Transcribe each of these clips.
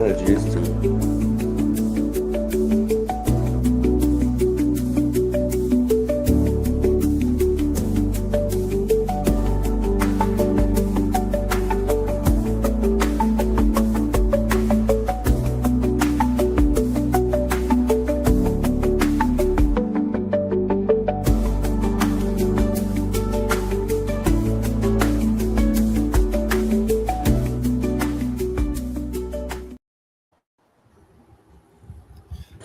Used to.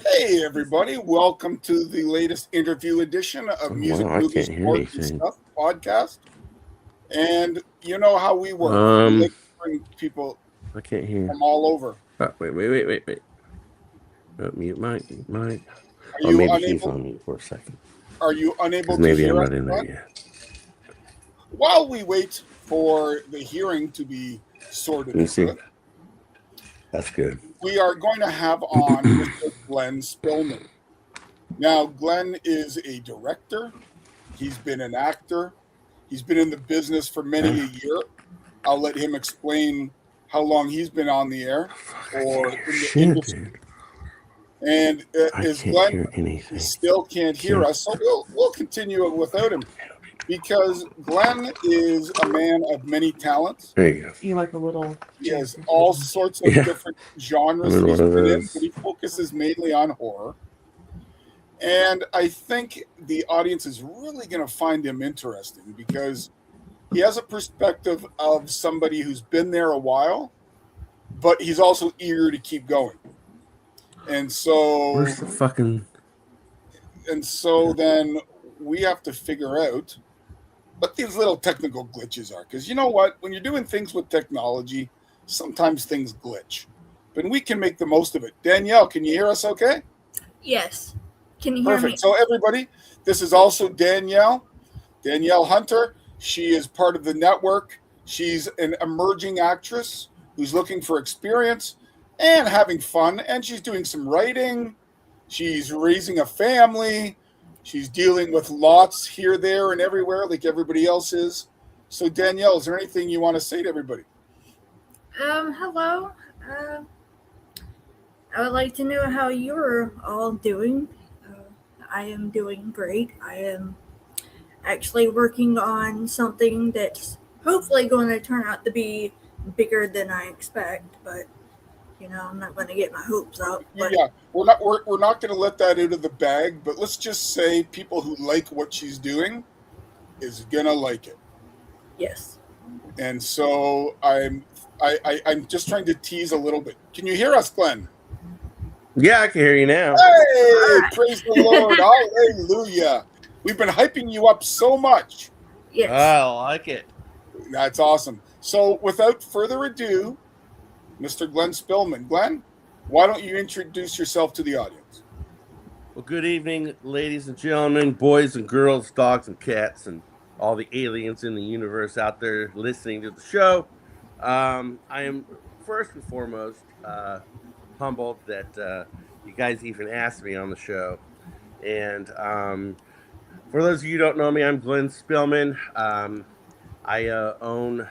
Hey everybody, welcome to the latest interview edition of Music, Movies, Sports, and Stuff podcast. And you know how we work. We like to bring people I can't hear from all over. Wait. Oh, mute mic. Are you maybe unable, he's on mute for a second. Are you unable to maybe hear I'm us? not in there yet. While we wait for the hearing to be sorted out, that's good. We are going to have on Mr. Glenn Spillman. Now, Glenn is a director. He's been an actor. He's been in the business for many a year. I'll let him explain how long he's been on the air or in the industry. Dude. And is Glenn still can't hear us, so we'll continue without him because Glenn is a man of many talents. There you go. You like a little? He has all sorts of different genres that he's been in, but he focuses mainly on horror. And I think the audience is really going to find him interesting because he has a perspective of somebody who's been there a while, but he's also eager to keep going. And so, where's the fucking? And so then we have to figure out what these little technical glitches are. Because you know what? When you're doing things with technology, sometimes things glitch. But we can make the most of it. Danielle, can you hear us okay? Yes. Can you hear me? Perfect. So everybody, this is also Danielle Hunter. She is part of the network. She's an emerging actress who's looking for experience and having fun. And she's doing some writing. She's raising a family. She's dealing with lots here, there, and everywhere like everybody else is. So Danielle, is there anything you want to say to everybody? Hello. I would like to know how you're all doing. I am doing great. I am actually working on something that's hopefully going to turn out to be bigger than I expect, but you know, I'm not going to get my hopes up. But yeah, we're not going to let that out of the bag, but let's just say people who like what she's doing is going to like it. Yes. And so I'm just trying to tease a little bit. Can you hear us, Glenn? Yeah, I can hear you now. Hey, praise the Lord. Hallelujah. We've been hyping you up so much. Yes. I like it. That's awesome. So without further ado, Mr. Glenn Spillman. Glenn, why don't you introduce yourself to the audience? Well, good evening, ladies and gentlemen, boys and girls, dogs and cats, and all the aliens in the universe out there listening to the show. I am first and foremost humbled that you guys even asked me on the show. And for those of you who don't know me, I'm Glenn Spillman. I own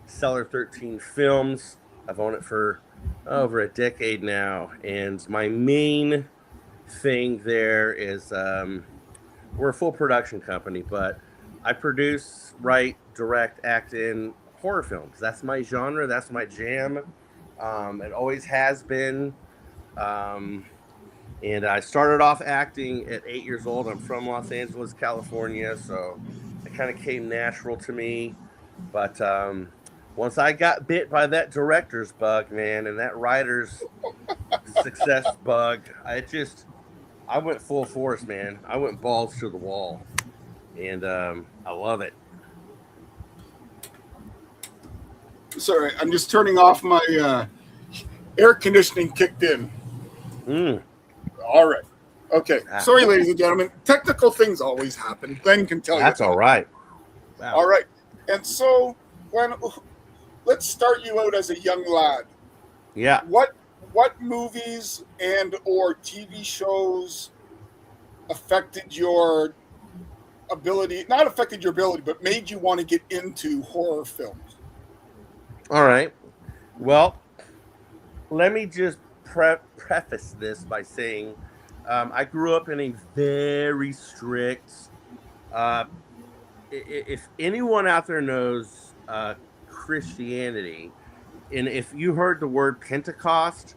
Cellar 13 Films. I've owned it for over a decade now. And my main thing there is we're a full production company, but I produce, write, direct, act in horror films. That's my genre. That's my jam. It always has been. And I started off acting at 8 years old. I'm from Los Angeles, California, so it kind of came natural to me. But once I got bit by that director's bug, man, and that writer's success bug, I went full force, man. I went balls to the wall, and I love it. Sorry, I'm just turning off my air conditioning kicked in. All right. Okay. Sorry, ladies and gentlemen. Technical things always happen. Glenn can tell you. That's all right. Wow. All right. And so, Glenn, let's start you out as a young lad. Yeah. What movies and or TV shows affected your ability, not affected your ability, but made you want to get into horror films? All right. Well, let me just preface this by saying I grew up in a very strict. Uh, if anyone out there knows Christianity, and if you heard the word Pentecost,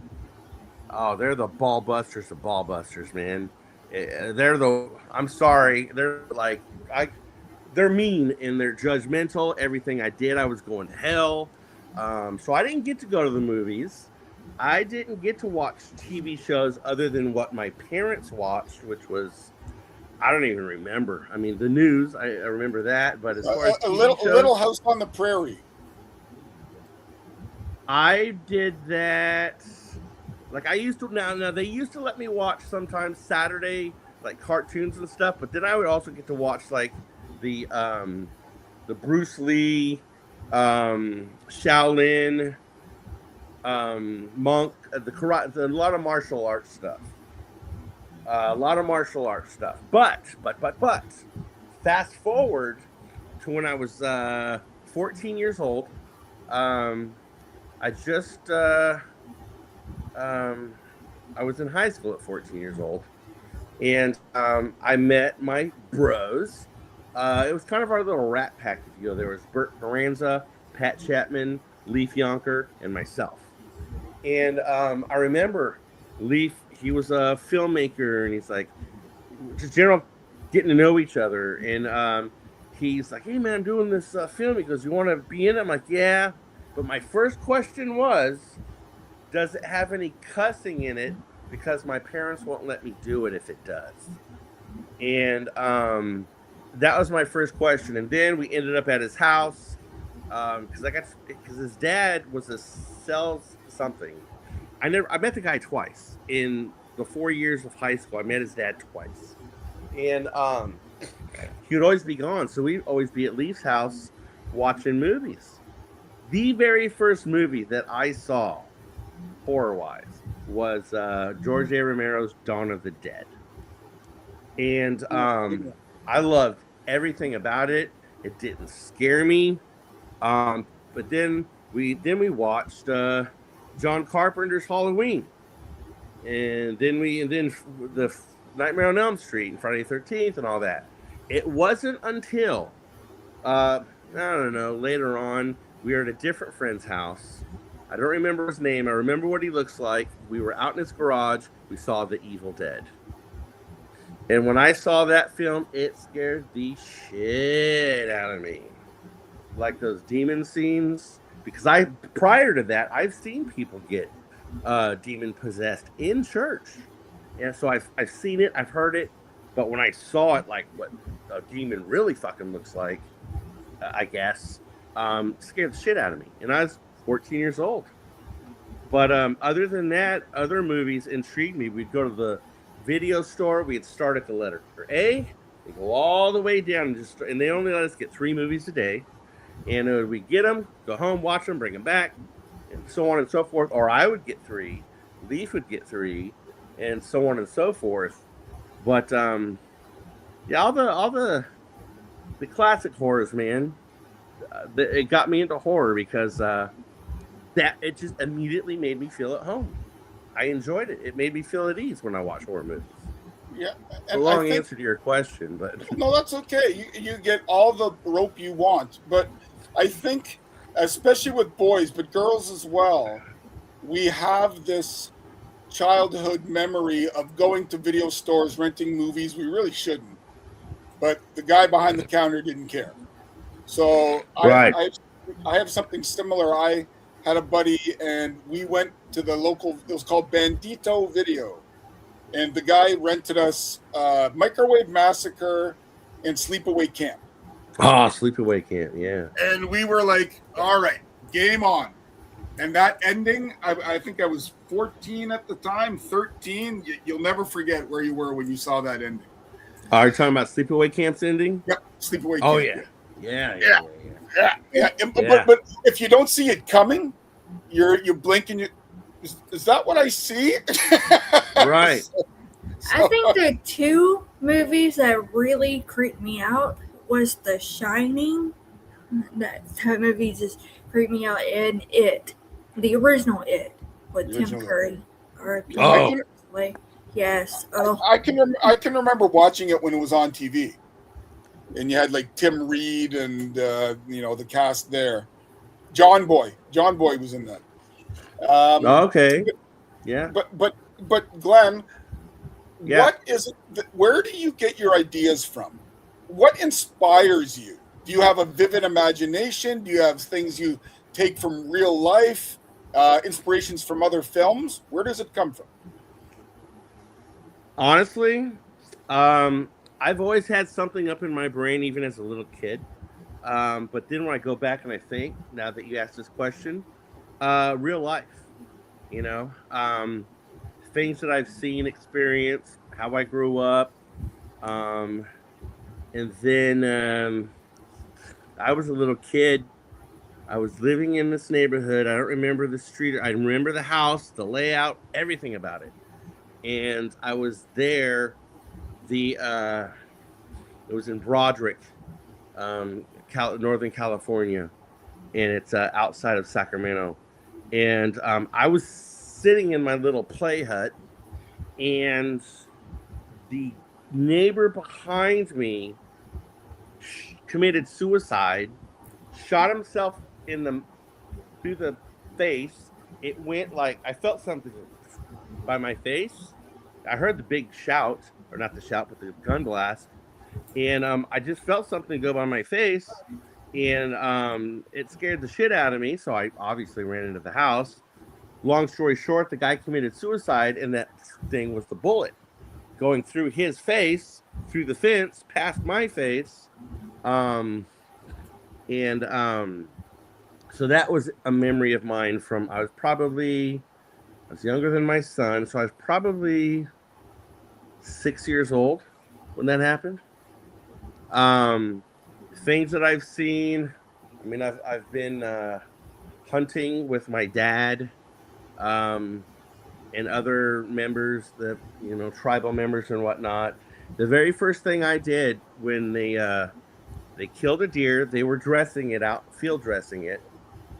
oh, they're the ball busters of ball busters, man. They're the. I'm sorry. They're like I. They're mean and they're judgmental. Everything I did, I was going to hell. So I didn't get to go to the movies. I didn't get to watch TV shows other than what my parents watched, which was I don't even remember. I mean, the news, I remember that, but as far as A TV little shows, House on the Prairie. I did that. Like I used to now they used to let me watch sometimes Saturday like cartoons and stuff, but then I would also get to watch like the um the Bruce Lee, Shaolin, Monk, the karate, a lot of martial arts stuff. A lot of martial arts stuff. But fast forward to when I was 14 years old. Um, I just um, I was in high school at 14 years old, and I met my bros. It was kind of our little rat pack, if you will. There was Bert Carranza, Pat Chapman, Leaf Yonker, and myself. And I remember Leaf. He was a filmmaker, and he's like just general getting to know each other. And he's like, "Hey man, I'm doing this film." He goes, "You want to be in it?" I'm like, "Yeah." But my first question was, does it have any cussing in it? Because my parents won't let me do it if it does. And that was my first question. And then we ended up at his house because his dad was a sales something. I met the guy twice in the 4 years of high school. I met his dad twice, and he would always be gone, so we'd always be at Leaf's house watching movies. The very first movie that I saw, horror wise, was George A. Romero's Dawn of the Dead. And I loved everything about it. It didn't scare me. But then we watched John Carpenter's Halloween, and then the Nightmare on Elm Street and Friday the 13th and all that. It wasn't until I don't know, later on we were at a different friend's house. I don't remember his name. I remember what he looks like. We were out in his garage. We saw The Evil Dead. And when I saw that film, it scared the shit out of me. Like those demon scenes. Because prior to that, I've seen people get demon possessed in church. And so I've seen it, I've heard it. But when I saw it, like what a demon really fucking looks like, I guess, scared the shit out of me. And I was 14 years old. But other than that, other movies intrigued me. We'd go to the video store. We'd start at the letter A and go all the way down. And they only let us get 3 movies a day. And we'd get them, go home, watch them, bring them back, and so on and so forth. Or I would get 3. Leaf would get 3, and so on and so forth. But yeah, all the classic horrors, man. It got me into horror because that it just immediately made me feel at home. I enjoyed it. It made me feel at ease when I watch horror movies. Yeah, It's a long answer to your question, but no, that's okay. You get all the rope you want, but I think, especially with boys, but girls as well, we have this childhood memory of going to video stores, renting movies. We really shouldn't, but the guy behind the counter didn't care. So right. I have something similar. I had a buddy, and we went to the local. It was called Bandito Video, and the guy rented us Microwave Massacre and Sleepaway Camp. Oh, Sleepaway Camp, yeah. And we were like, all right, game on. And that ending, I think I was 14 at the time, 13. You'll never forget where you were when you saw that ending. Are you talking about Sleepaway Camp's ending? Yep, Sleepaway Camp. Oh, yeah. Yeah. But if you don't see it coming, you blink and is that what I see? Right. I think the 2 movies that really creeped me out was The Shining. That movie just creeped me out, and It, the original It, with Tim Originally. Curry. I Oh. can Yes. Oh, I can remember watching it when it was on TV, and you had like Tim Reed and the cast there. John Boy was in that. Um, Okay. Yeah. but Glenn, Yeah. what is it? Where do you get your ideas from? What inspires you? Do you have a vivid imagination? Do you have things you take from real life? Inspirations from other films? Where does it come from? Honestly, I've always had something up in my brain, even as a little kid. But then when I go back and I think, now that you asked this question, real life, you know, things that I've seen, experienced, how I grew up, um, and then I was a little kid. I was living in this neighborhood. I don't remember the street. I remember the house, the layout, everything about it. And I was there. The It was in Broderick, Northern California, and it's outside of Sacramento. And I was sitting in my little play hut, and the neighbor behind me committed suicide, shot himself in the through the face. It went like I felt something by my face. I heard the big shout, or not the shout, but the gun blast, and I just felt something go by my face, and it scared the shit out of me. So I obviously ran into the house. Long story short, the guy committed suicide, and that thing was the bullet going through his face, through the fence, past my face, um, and so that was a memory of mine from I was younger than my son, so I was probably 6 years old when that happened. Um, Things that I've seen. I mean, I've been hunting with my dad, um, and other members, tribal members and whatnot. The very first thing I did when they killed a deer, they were dressing it out, field dressing it,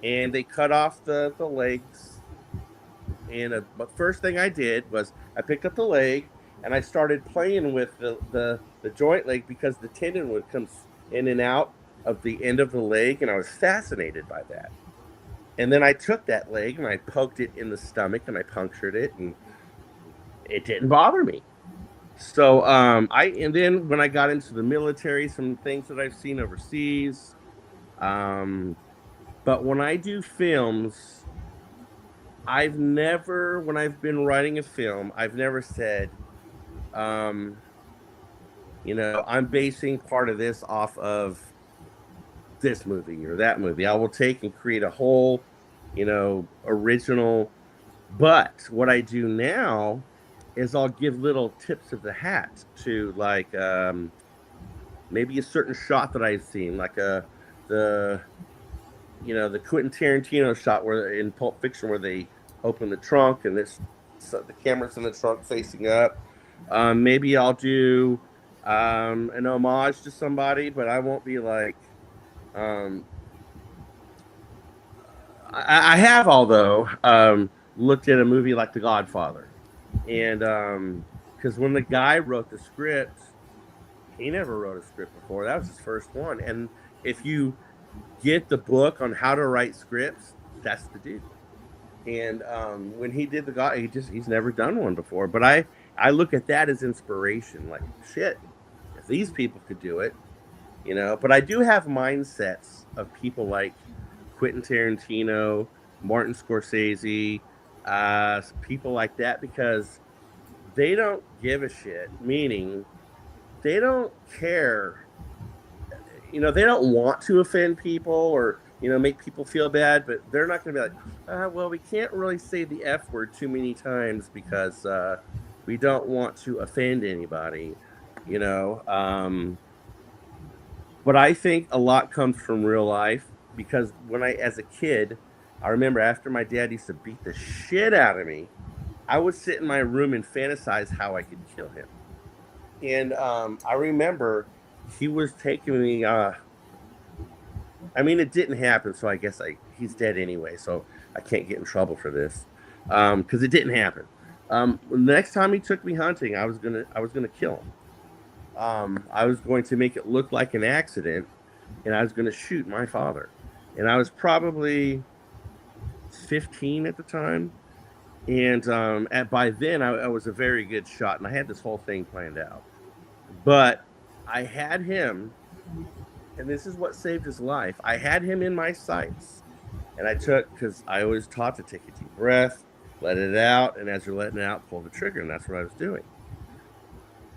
and they cut off the legs. And the first thing I did was I picked up the leg and I started playing with the joint leg because the tendon would come in and out of the end of the leg, and I was fascinated by that. And then I took that leg and I poked it in the stomach and I punctured it, and it didn't bother me. So I and then when I got into the military, some things that I've seen overseas. Um, but when I do films, when I've been writing a film, I've never said, um, I'm basing part of this off of this movie or that movie. I will take and create a whole, original. But what I do now is I'll give little tips of the hat to, like, maybe a certain shot that I've seen, like the the Quentin Tarantino shot where in Pulp Fiction where they open the trunk and the camera's in the trunk facing up. Maybe I'll do an homage to somebody, but I won't be like. Um, I have, although, looked at a movie like The Godfather, and because when the guy wrote the script, he never wrote a script before. That was his first one, and if you get the book on how to write scripts, that's the dude. And when he did the God, he's never done one before. But I look at that as inspiration. Like, shit, if these people could do it, But I do have mindsets of people like Quentin Tarantino, Martin Scorsese, people like that, because they don't give a shit. Meaning, they don't care. They don't want to offend people or make people feel bad, but they're not going to be like, well, we can't really say the F word too many times because we don't want to offend anybody. you know um but I think a lot comes from real life, because when I as a kid, I remember after my dad used to beat the shit out of me, I would sit in my room and fantasize how I could kill him. And I remember he was taking me. I mean, it didn't happen, so I guess he's dead anyway, so I can't get in trouble for this. because it didn't happen. The next time he took me hunting, I was gonna kill him. I was going to make it look like an accident, and I was going to shoot my father. And I was probably 15 at the time, and by then I was a very good shot, and I had this whole thing planned out. But I had him, and this is what saved his life. I had him in my sights, and I took, because I always taught to take a deep breath, let it out, and as you're letting it out, pull the trigger, and that's what I was doing.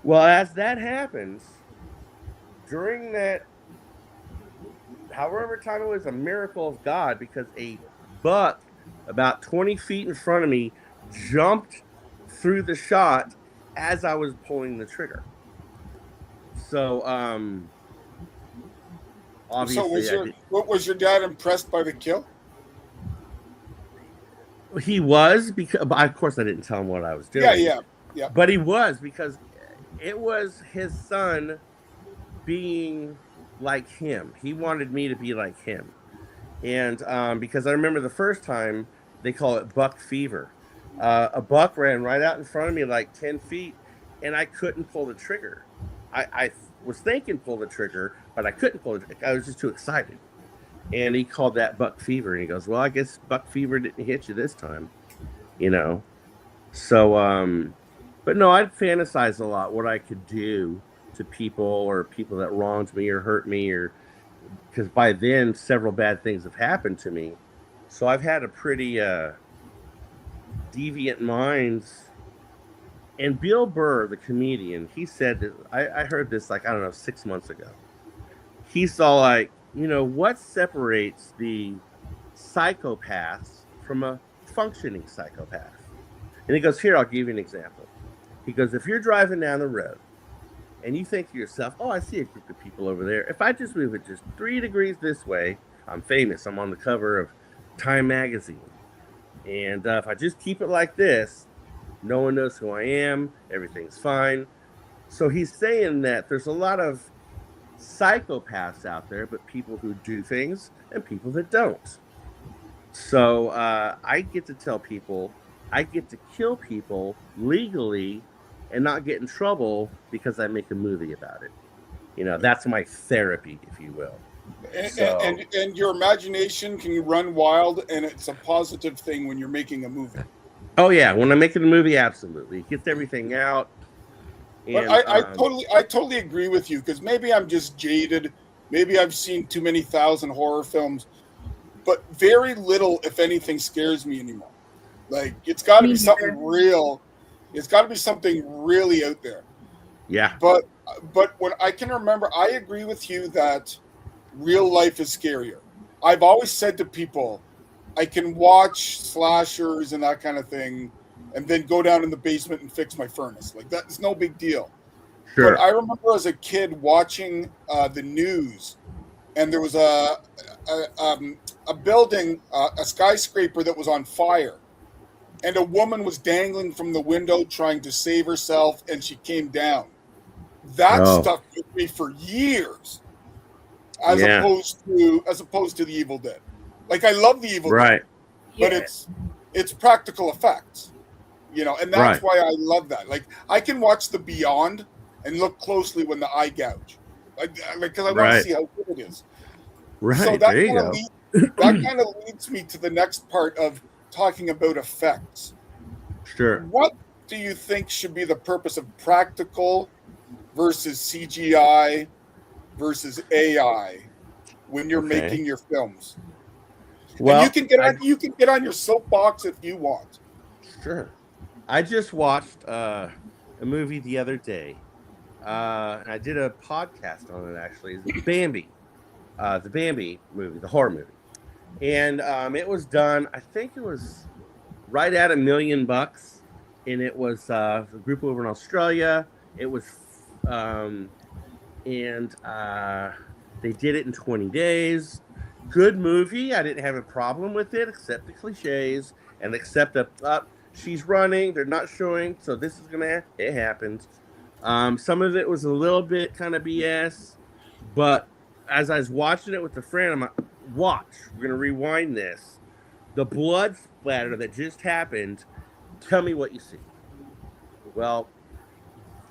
Well, as that happens, during that, however time it was, a miracle of God, because a buck about 20 feet in front of me jumped through the shot as I was pulling the trigger. So, obviously, So was your dad impressed by the kill? he was, because, of course, I didn't tell him what I was doing. Yeah. But he was, because it was his son being like him. He wanted me to be like him. And because I remember the first time, they call it buck fever. A buck ran right out in front of me like 10 feet, and I couldn't pull the trigger. I was thinking pull the trigger, but I couldn't pull it. I was just too excited. And he called that buck fever. And he goes, well, I guess buck fever didn't hit you this time, you know? So, but no, I'd fantasize a lot what I could do to people, or people that wronged me or hurt me, or because by then several bad things have happened to me. So I've had a pretty deviant minds. And Bill Burr, the comedian, he said that I heard this, like, I don't know, 6 months ago. He's all like, what separates the psychopaths from a functioning psychopath? And he goes, here, I'll give you an example. He goes, if you're driving down the road and you think to yourself, oh, I see a group of people over there. If I just move it just 3 degrees this way, I'm famous. I'm on the cover of Time magazine. And if I just keep it like this, no one knows who I am. Everything's fine. So he's saying that there's a lot of psychopaths out there, but people who do things and people that don't. So I get to tell people I get to kill people legally and not get in trouble because I make a movie about it. That's my therapy, if you will. And your imagination can run wild, and it's a positive thing when you're making a movie. Oh yeah, when I'm making a movie, absolutely, it gets everything out. And, but I totally agree with you, because maybe I'm just jaded. Maybe I've seen too many thousand horror films, but very little, if anything, scares me anymore. Like, it's got to be something real. It's got to be something really out there. Yeah. But when I can remember, I agree with you that real life is scarier. I've always said to people, I can watch slashers and that kind of thing, and then go down in the basement and fix my furnace. Like, that's no big deal. Sure. But I remember as a kid watching the news, and there was a building, a skyscraper that was on fire, and a woman was dangling from the window trying to save herself, and she came down. That stuck with me for years, as opposed to the Evil Dead. Like, I love the Evil Dead, but it's practical effects, and that's why I love that. Like, I can watch The Beyond and look closely when the eye gouge, because I want to see how good it is. Right. So that kind of leads me to the next part of talking about effects. Sure. What do you think should be the purpose of practical versus CGI versus AI when you're making your films? Well, and you can get on your soapbox if you want. Sure. I just watched a movie the other day. I did a podcast on it, actually. It's Bambi. The Bambi movie, the horror movie. And it was done, I think it was right at $1 million. And it was a group over in Australia. It was, they did it in 20 days. Good movie. I didn't have a problem with it, except the cliches, and except that she's running, they're not showing, so this is gonna, it happens. Some of it was a little bit kind of BS, but as I was watching it with a friend, I'm like, watch, we're gonna rewind this. the blood splatter that just happened. Tell me what you see. Well,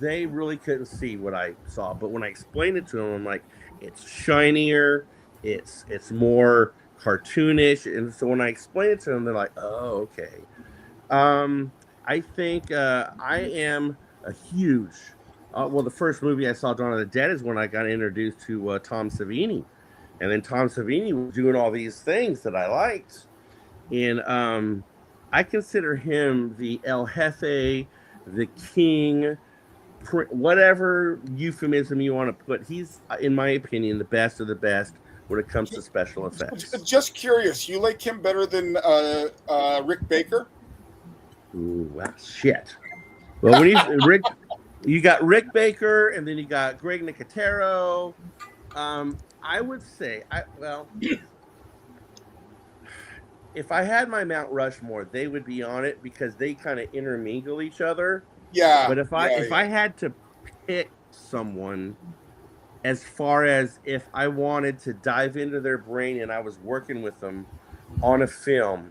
they really couldn't see what I saw, but when I explained it to them, I'm like, it's shinier, it's more cartoonish, and so when I explained it to them, they're like, oh, okay. Um, I think I am a huge. Well, the first movie I saw, Dawn of the Dead, is when I got introduced to Tom Savini, and then Tom Savini was doing all these things that I liked, and I consider him the El Jefe, the king, whatever euphemism you want to put. He's, in my opinion, the best of the best when it comes to special effects. Just curious, you like him better than Rick Baker? Ooh, well, shit. Well, when you got Rick Baker, and then you got Greg Nicotero. I would say, if I had my Mount Rushmore, they would be on it because they kind of intermingle each other. Yeah. But if I had to pick someone, as far as if I wanted to dive into their brain and I was working with them on a film,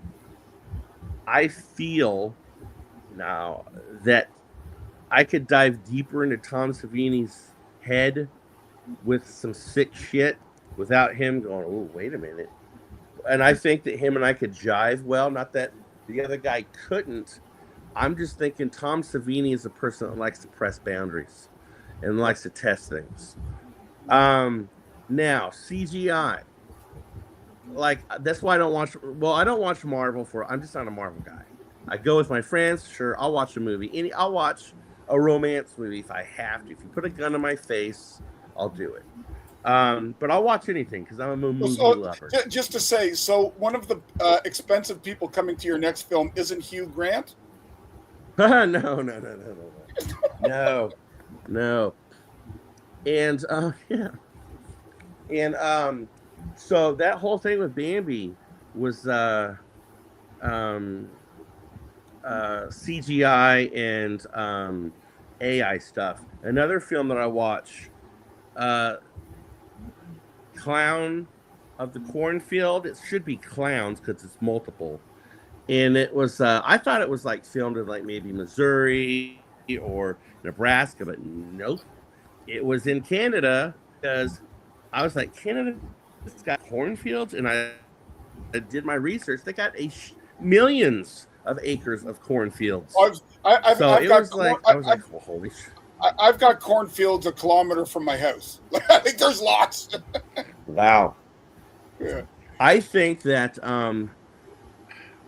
I feel now that I could dive deeper into Tom Savini's head with some sick shit without him going, oh, wait a minute. And I think that him and I could jive well. Not that the other guy couldn't. I'm just thinking Tom Savini is a person that likes to press boundaries and likes to test things. Now, CGI. Like, that's why I don't watch. Well, I don't watch Marvel I'm just not a Marvel guy. I go with my friends. Sure, I'll watch a movie. I'll watch a romance movie if I have to. If you put a gun in my face, I'll do it. But I'll watch anything because I'm a movie lover. Just to say, so one of the expensive people coming to your next film isn't Hugh Grant? No. And yeah. And so that whole thing with Bambi was CGI and AI stuff. Another film that I watch, Clown of the Cornfield. It should be Clowns because it's multiple. And it was, I thought it was like filmed in like maybe Missouri or Nebraska, but nope. It was in Canada because I was like, Canada's got cornfields, and I did my research. They got millions of acres of cornfields. I've well, holy shit. I've got cornfields a kilometer from my house. I think there's lots. Wow. Yeah. I think that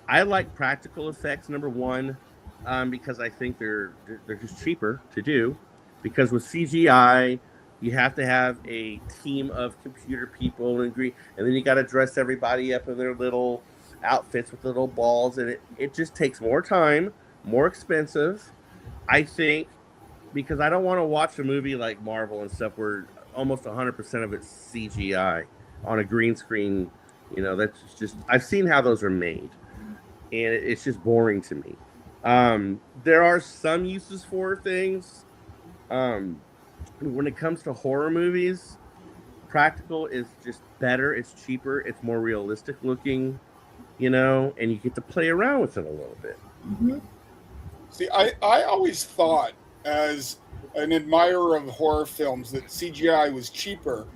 I like practical effects, number one, because I think they're just cheaper to do. Because with CGI, you have to have a team of computer people and then you got to dress everybody up in their little outfits with little balls, and it just takes more time, more expensive. I think because I don't want to watch a movie like Marvel and stuff where almost 100% of it's CGI on a green screen. You know, that's just, I've seen how those are made, and it's just boring to me. There are some uses for things. When it comes to horror movies, practical is just better. It's cheaper. It's more realistic looking, and you get to play around with it a little bit. Mm-hmm. See, I always thought, as an admirer of horror films, that CGI was cheaper,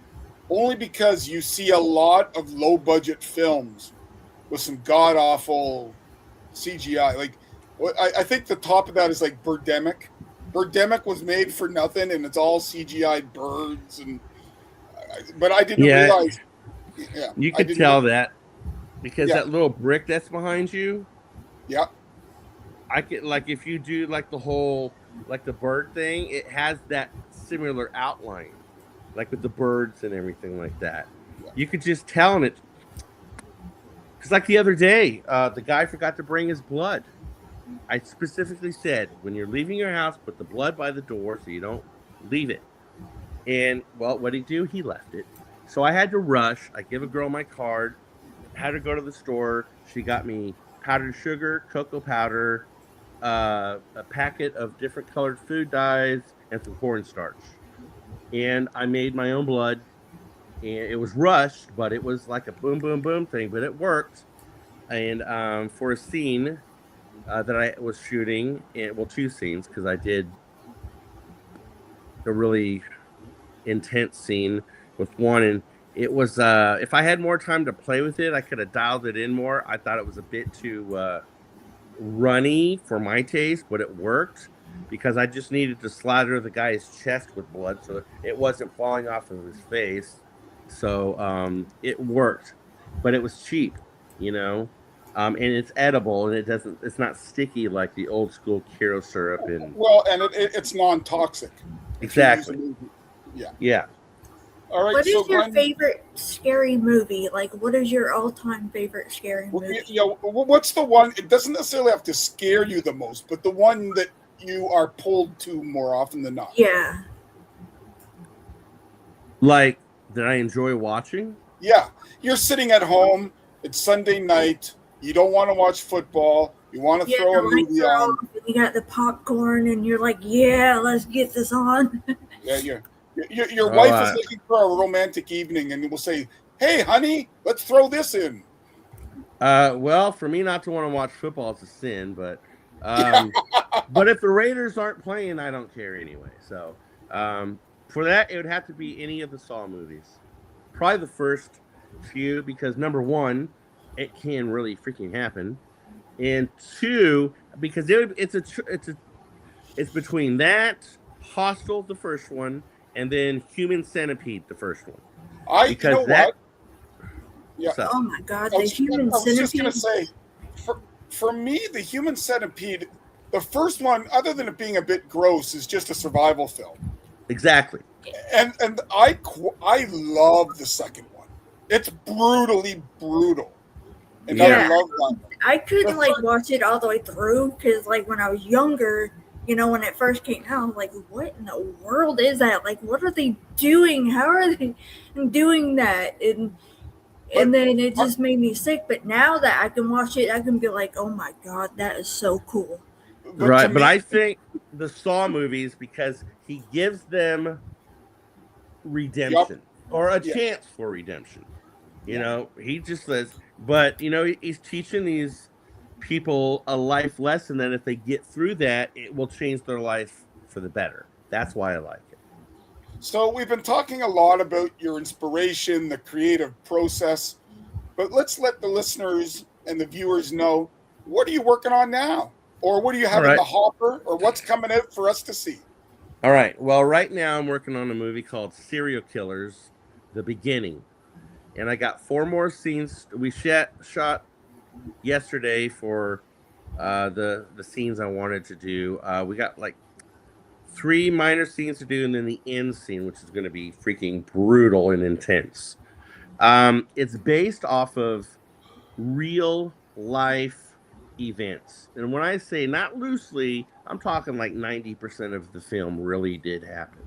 only because you see a lot of low budget films with some god awful CGI. Like, I think the top of that is like Birdemic. Birdemic was made for nothing, and it's all CGI birds, but I didn't realize. Yeah, you could tell that because that little brick that's behind you. Yeah, I could, like, if you do like the whole, like the bird thing, it has that similar outline, like with the birds and everything like that. Yeah. You could just tell it. Because like the other day, the guy forgot to bring his blood. I specifically said, when you're leaving your house, put the blood by the door so you don't leave it. And, well, what did he do? He left it. So I had to rush. I give a girl my card, had her go to the store. She got me powdered sugar, cocoa powder, a packet of different colored food dyes, and some cornstarch. And I made my own blood. And it was rushed, but it was like a boom, boom, boom thing, but it worked. and for a scene that I was shooting, and well, two scenes because I did a really intense scene with one, and it was if I had more time to play with it, I could have dialed it in more. I thought it was a bit too runny for my taste, but it worked because I just needed to slather the guy's chest with blood so it wasn't falling off of his face. So it worked, but it was cheap, you know. And it's edible and it's not sticky like the old school Karo syrup and Well, and it's non-toxic if you're exactly. using. Yeah. Yeah. All right. What So is your Glenn, favorite scary movie? Like, what is your all-time favorite scary movie? what's the one? It doesn't necessarily have to scare you the most, but the one that you are pulled to more often than not. Yeah. Like that I enjoy watching. Yeah, you're sitting at home. It's Sunday night. You don't want to watch football. You want to Yeah, throw the a movie lights are on. off and you got the popcorn and you're like, yeah, let's get this on. Yeah, your Oh, wife is looking for a romantic evening, and will say, "Hey, honey, let's throw this in." well, for me not to want to watch football is a sin, but if the Raiders aren't playing, I don't care anyway. So for that, it would have to be any of the Saw movies. Probably the first few because number one, it can really freaking happen, and two, because it's between that Hostel, the first one, and then Human Centipede, the first one, You know because that. what? Yeah, What's up? Oh my god, I the was, human I was just gonna centipede. say, for me, the Human Centipede, the first one, other than it being a bit gross, is just a survival film. Exactly. And I love the second one. It's brutally brutal, and I Yeah. Yeah, love that. I The couldn't like third, watch it all the way through because like when I was younger, when it first came out, I was like, what in the world is that? Like, what are they doing? How are they doing that? And but then it uh, just made me sick. But now that I can watch it, I can be like, oh my god, that is so cool. but to Right, but me, I think the Saw movies because he gives them yup, redemption or a yeah. chance for redemption. You Yeah. know, he just says, but he's teaching these people a life lesson that if they get through that, it will change their life for the better. That's why I like it. So we've been talking a lot about your inspiration, the creative process, but let's let the listeners and the viewers know, what are you working on now? Or what do you All have in right. the hopper? Or what's coming out for us to see? All right. Well, right now I'm working on a movie called Serial Killers: The Beginning, and I got four more scenes. We shot yesterday for the scenes I wanted to do. We got like three minor scenes to do, and then the end scene, which is going to be freaking brutal and intense. It's based off of real life events, and when I say not loosely, I'm talking like 90% of the film really did happen.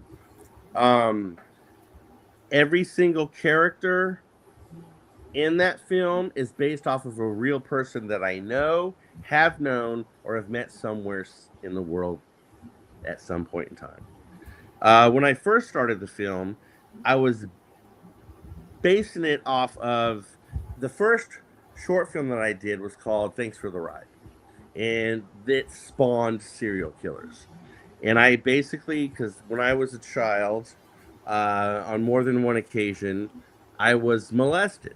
Um, every single character in that film is based off of a real person that I know, have known, or have met somewhere in the world at some point in time. When I first started the film, I was basing it off of the first short film that I did was called Thanks for the Ride. And it spawned serial killers. And I basically, because when I was a child, on more than one occasion, I was molested.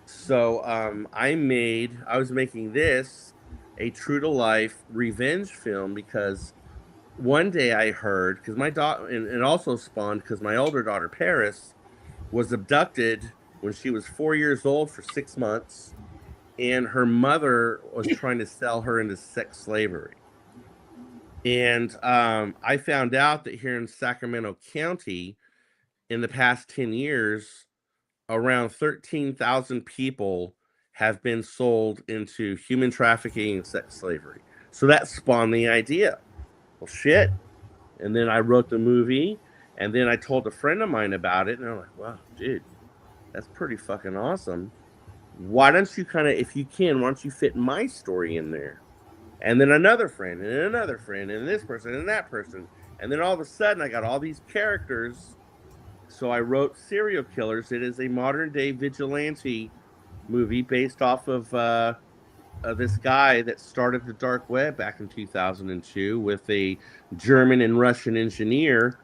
So I was making this a true to life revenge film because one day I heard, because my daughter, and it also spawned because my older daughter, Paris, was abducted when she was 4 years old for 6 months, and her mother was trying to sell her into sex slavery. And I found out that here in Sacramento County, in the past 10 years, around 13,000 people have been sold into human trafficking and sex slavery. So that spawned the idea. Well, shit. And then I wrote the movie, and then I told a friend of mine about it, and I'm like, wow, dude, that's pretty fucking awesome. Why don't you kind of, if you can, why don't you fit my story in there? And then another friend, and another friend, and this person, and that person. And then all of a sudden, I got all these characters. So I wrote Serial Killers. It is a modern day vigilante movie based off of this guy that started the dark web back in 2002 with a German and Russian engineer,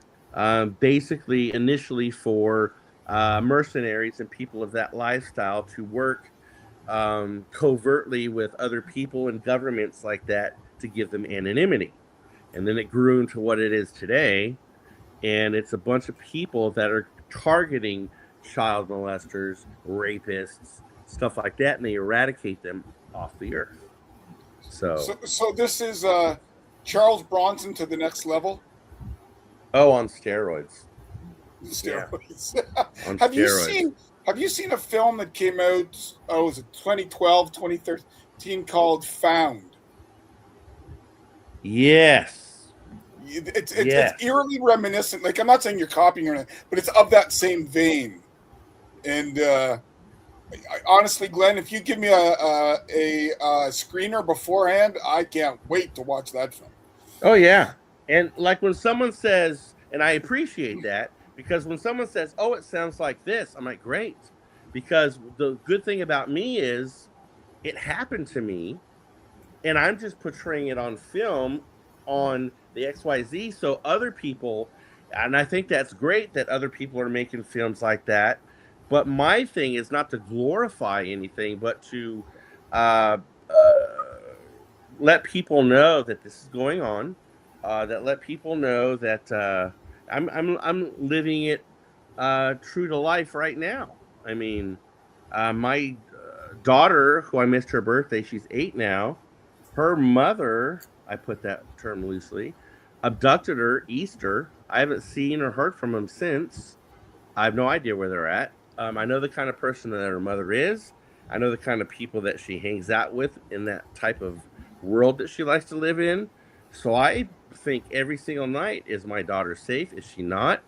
basically initially for mercenaries and people of that lifestyle to work covertly with other people and governments like that to give them anonymity. And then it grew into what it is today. And it's a bunch of people that are targeting child molesters, rapists, stuff like that, and they eradicate them off the earth. So this is Charles Bronson to the next level. Oh, on steroids. Steroids. On have steroids. Have you seen a film that came out? Oh, was it 2012, 2013 called Found? Yes. It's Yes. it's eerily reminiscent. Like, I'm not saying you're copying or anything, but it's of that same vein. And honestly, Glenn, if you give me a screener beforehand, I can't wait to watch that film. Oh yeah. And like when someone says, and I appreciate that, because when someone says, "Oh, it sounds like this," I'm like, "Great." Because the good thing about me is it happened to me and I'm just portraying it on film on the XYZ so other people, and I think that's great that other people are making films like that, but my thing is not to glorify anything but to uh, let people know that this is going on, that let people know that I'm living it true to life right now. I mean, my daughter, who I missed her birthday, she's 8 now. Her mother, I put that term loosely, abducted her Easter. I haven't seen or heard from them since. I have no idea where they're at. I know the kind of person that her mother is. I know the kind of people that she hangs out with in that type of world that she likes to live in. So I think every single night, is my daughter safe? Is she not?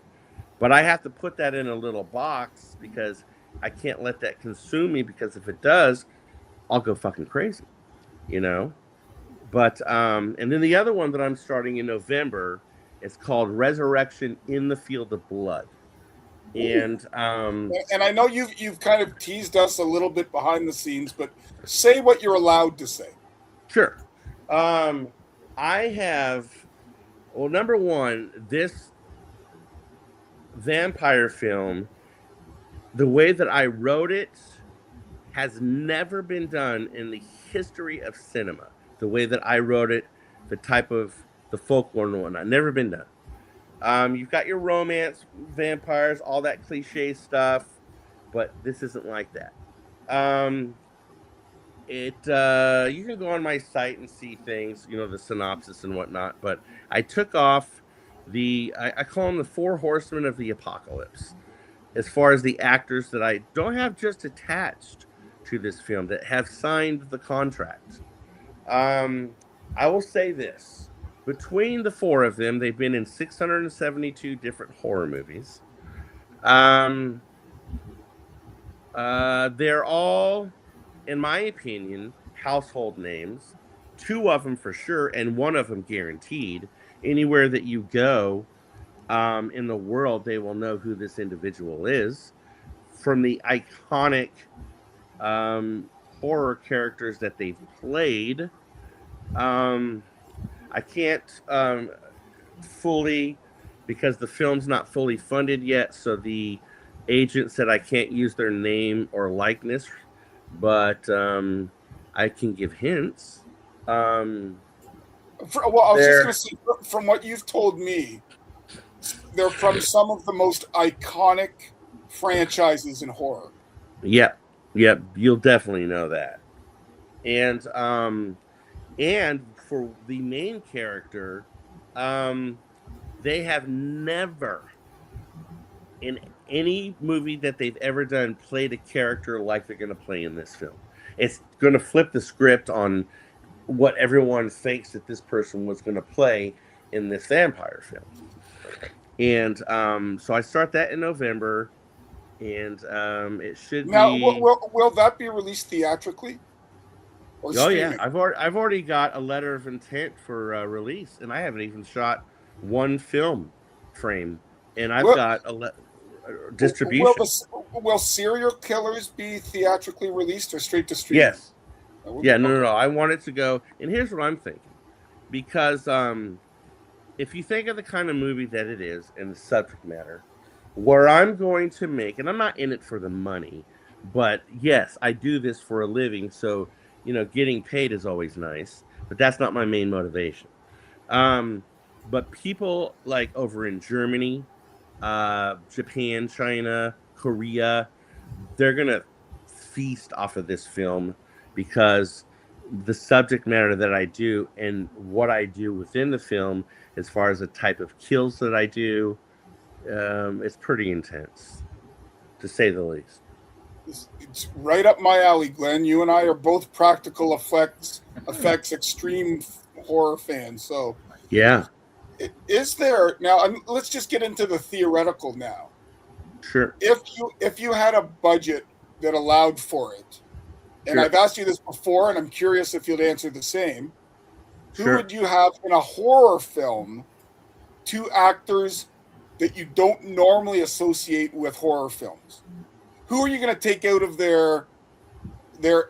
But I have to put that in a little box because I can't let that consume me, because if it does, I'll go fucking crazy, you know? But and then the other one that I'm starting in November is called Resurrection in the Field of Blood. And And I know you've kind of teased us a little bit behind the scenes, but say what you're allowed to say. sure. I have, well, number one, this vampire film, the way that I wrote it has never been done in the history of cinema. The way that I wrote it, the type of the folklore and whatnot, never been done. You've got your romance, vampires, all that cliche stuff, but this isn't like that. Um, it You can go on my site and see things, you know, the synopsis and whatnot. But I took off I call them the four horsemen of the apocalypse, as far as the actors that I don't have just attached to this film, that have signed the contract. Um, I will say this: between the four of them, they've been in 672 different horror movies. Um, they're all, in my opinion, household names. Two of them for sure, and one of them guaranteed. Anywhere that you go in the world, they will know who this individual is from the iconic horror characters that they've played. Um, I can't fully, because the film's not fully funded yet, so the agent said I can't use their name or likeness, but I can give hints. Well, I was just going They're to say, from what you've told me, they're from some of the most iconic franchises in horror. Yep, yep, you'll definitely know that. And for the main character, um, they have never in any movie that they've ever done played a character like they're going to play in this film. It's going to flip the script on what everyone thinks that this person was going to play in this vampire film. And so I start that in November, and it should Now, be. will that be released theatrically or Oh yeah, streaming? I've already got a letter of intent for release, and I haven't even shot one film frame, and I've Will, got will distribution. Will serial killers be theatrically released or straight to streaming? Yes. Yeah, no. I want it to go. And here's what I'm thinking. Because if you think of the kind of movie that it is and the subject matter, where I'm going to make, and I'm not in it for the money, but yes, I do this for a living, so getting paid is always nice, but that's not my main motivation. Um, but people like over in Germany, Japan, China, Korea, they're gonna feast off of this film because the subject matter that I do and what I do within the film, as far as the type of kills that I do, it's pretty intense, to say the least. It's right up my alley, Glenn. You and I are both practical effects extreme horror fans. So Yeah, is there now? Let's just get into the theoretical now. sure, If you had a budget that allowed for it, and sure, I've asked you this before, and I'm curious if you'd answer the same. Who sure. would you have in a horror film? Two actors that you don't normally associate with horror films. Who are you going to take out of their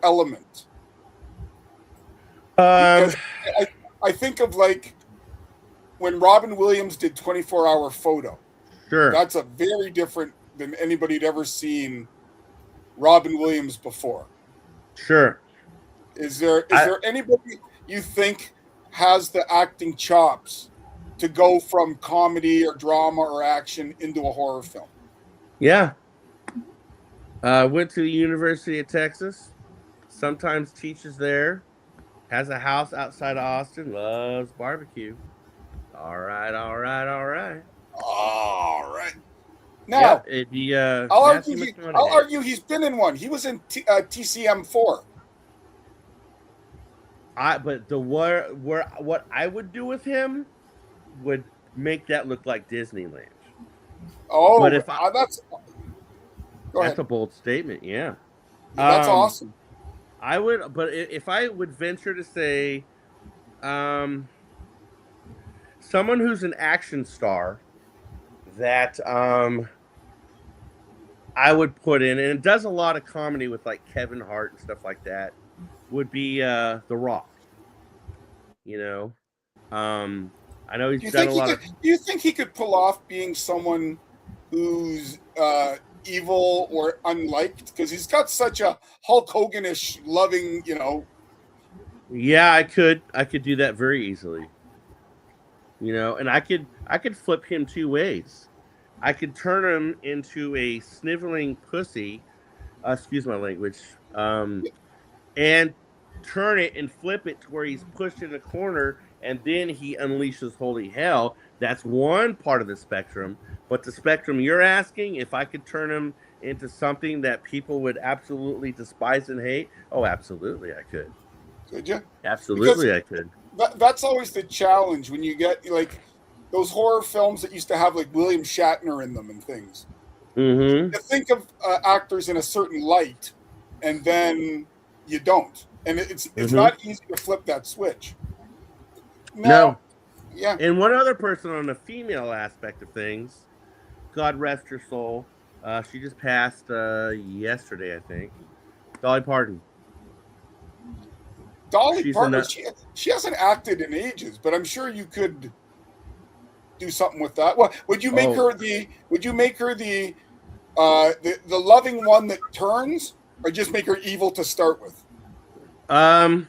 element? Um, Because I think of like when Robin Williams did 24-hour photo. sure, That's a very different than anybody had ever seen Robin Williams before. sure. Is there anybody you think has the acting chops to go from comedy or drama or action into a horror film? Yeah. Went to the University of Texas. Sometimes teaches there. Has a house outside of Austin. Loves barbecue. All right, all right, all right. All right. Yeah, Now, it'd be I'll Matthew argue. I'll McConaughey. argue he's been in one. He was in TCM4. But the what I would do with him would make that look like Disneyland. Oh, But if I, that's. Go that's ahead. a bold statement, yeah. Yeah, that's awesome. I would, but if I would venture to say, someone who's an action star that I would put in, and it does a lot of comedy with like Kevin Hart and stuff like that, would be The Rock. You know, I know he's done a lot of. Do you think he could pull off being someone who's evil or unliked? Because he's got such a Hulk Hoganish loving, Yeah, I could do that very easily. And I could flip him two ways. I could turn him into a sniveling pussy. Excuse my language. And turn it and flip it to where he's pushed in a corner and then he unleashes holy hell. That's one part of the spectrum. But the spectrum you're asking, if I could turn him into something that people would absolutely despise and hate, oh, absolutely, I could. Could you? Absolutely, Because I could. that's always the challenge when you get like those horror films that used to have like William Shatner in them and things. Mm-hmm. You think of actors in a certain light, and then you don't, and it's not easy to flip that switch. No. Yeah. And one other person on the female aspect of things, God rest her soul, she just passed yesterday, I think. Dolly Parton. Dolly Parton, she hasn't acted in ages, but I'm sure you could do something with that. Well, would you make her the loving one that turns, or just make her evil to start with? I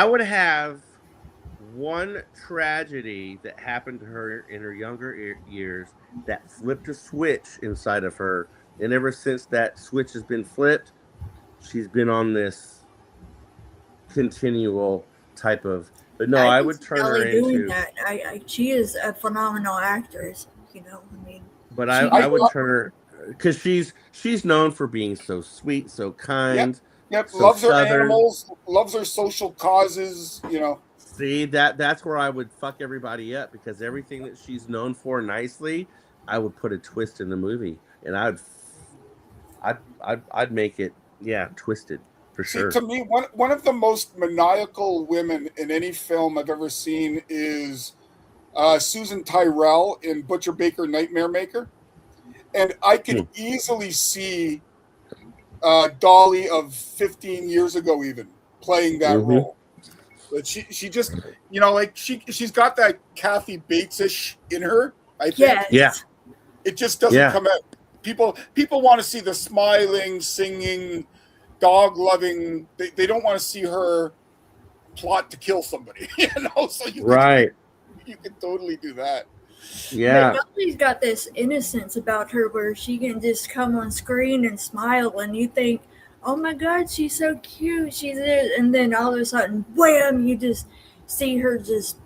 would have one tragedy that happened to her in her younger years that flipped a switch inside of her, and ever since that switch has been flipped, she's been on this continual type of. But no, I would turn her into. That. She is a phenomenal actress. But I would turn her because she's known for being so sweet, so kind. Yep. So Loves Southern. her animals. Loves her social causes. See that's where I would fuck everybody up, because everything that she's known for nicely, I would put a twist in the movie, and I'd make it twisted for sure. To me, one of the most maniacal women in any film I've ever seen is Susan Tyrrell in Butcher Baker Nightmare Maker, And I could easily see Dolly of 15 years ago even playing that role. But she just, like she's got that Kathy Bates-ish in her, I think. Yeah. Yes. It just doesn't come out. People want to see the smiling, singing, dog loving. They don't want to see her plot to kill somebody, so you can totally do that. But Dolly's got this innocence about her where she can just come on screen and smile, and you think, oh my God, she's so cute. She's it. And then all of a sudden, wham, you just see her just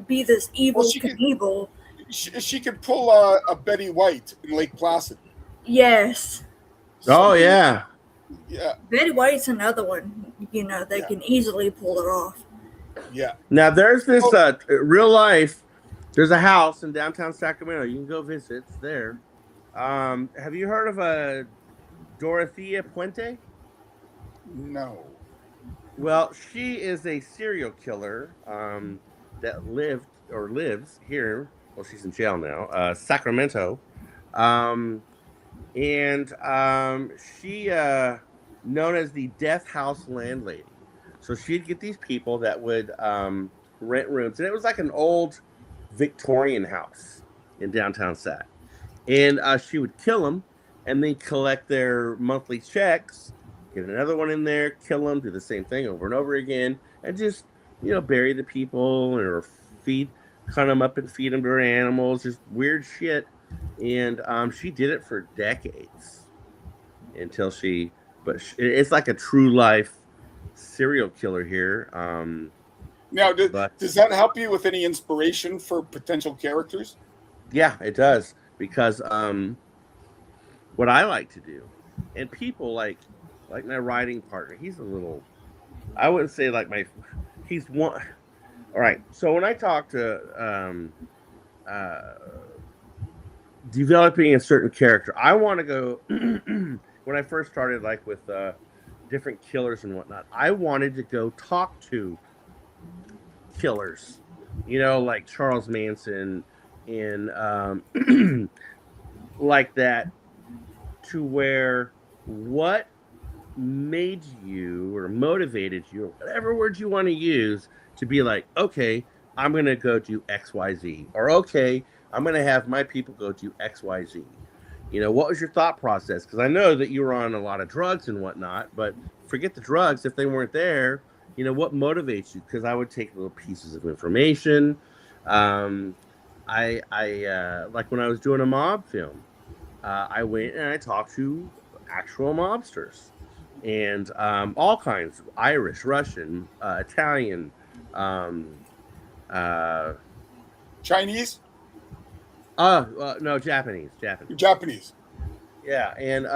be this evil Knievel. She could pull a Betty White in Lake Placid. Yes. Yeah. Betty White's another one, they can easily pull it off. Yeah. Now there's this real life. There's a house in downtown Sacramento. You can go visit. It's there. Have you heard of a Dorothea Puente? No. Well, she is a serial killer that lives here. Well, she's in jail now, Sacramento. She known as the Death House Landlady. So she'd get these people that would rent rooms, and it was like an old Victorian house in downtown Sac. And she would kill them, and then collect their monthly checks, get another one in there, kill them, do the same thing over and over again, and just bury the people or cut them up and feed them to her animals, just weird shit. And she did it for decades until it's like a true life serial killer here. Now, does that help you with any inspiration for potential characters? Yeah, it does, because what I like to do, and people like my writing partner, he's a little, I wouldn't say he's one. All right, so when I talk to developing a certain character, I want to go when I first started, like with different killers and whatnot, I wanted to go talk to killers, like Charles Manson and like that, to where what made you or motivated you, whatever word you want to use, to be like, okay, I'm going to go do XYZ, or okay, I'm going to have my people go do XYZ. What was your thought process? Because I know that you were on a lot of drugs and whatnot, but forget the drugs. If they weren't there, what motivates you? Because I would take little pieces of information. I like when I was doing a mob film, I went and I talked to actual mobsters and all kinds, Irish, Russian, Italian, Chinese? No, Japanese. Japanese. Yeah, and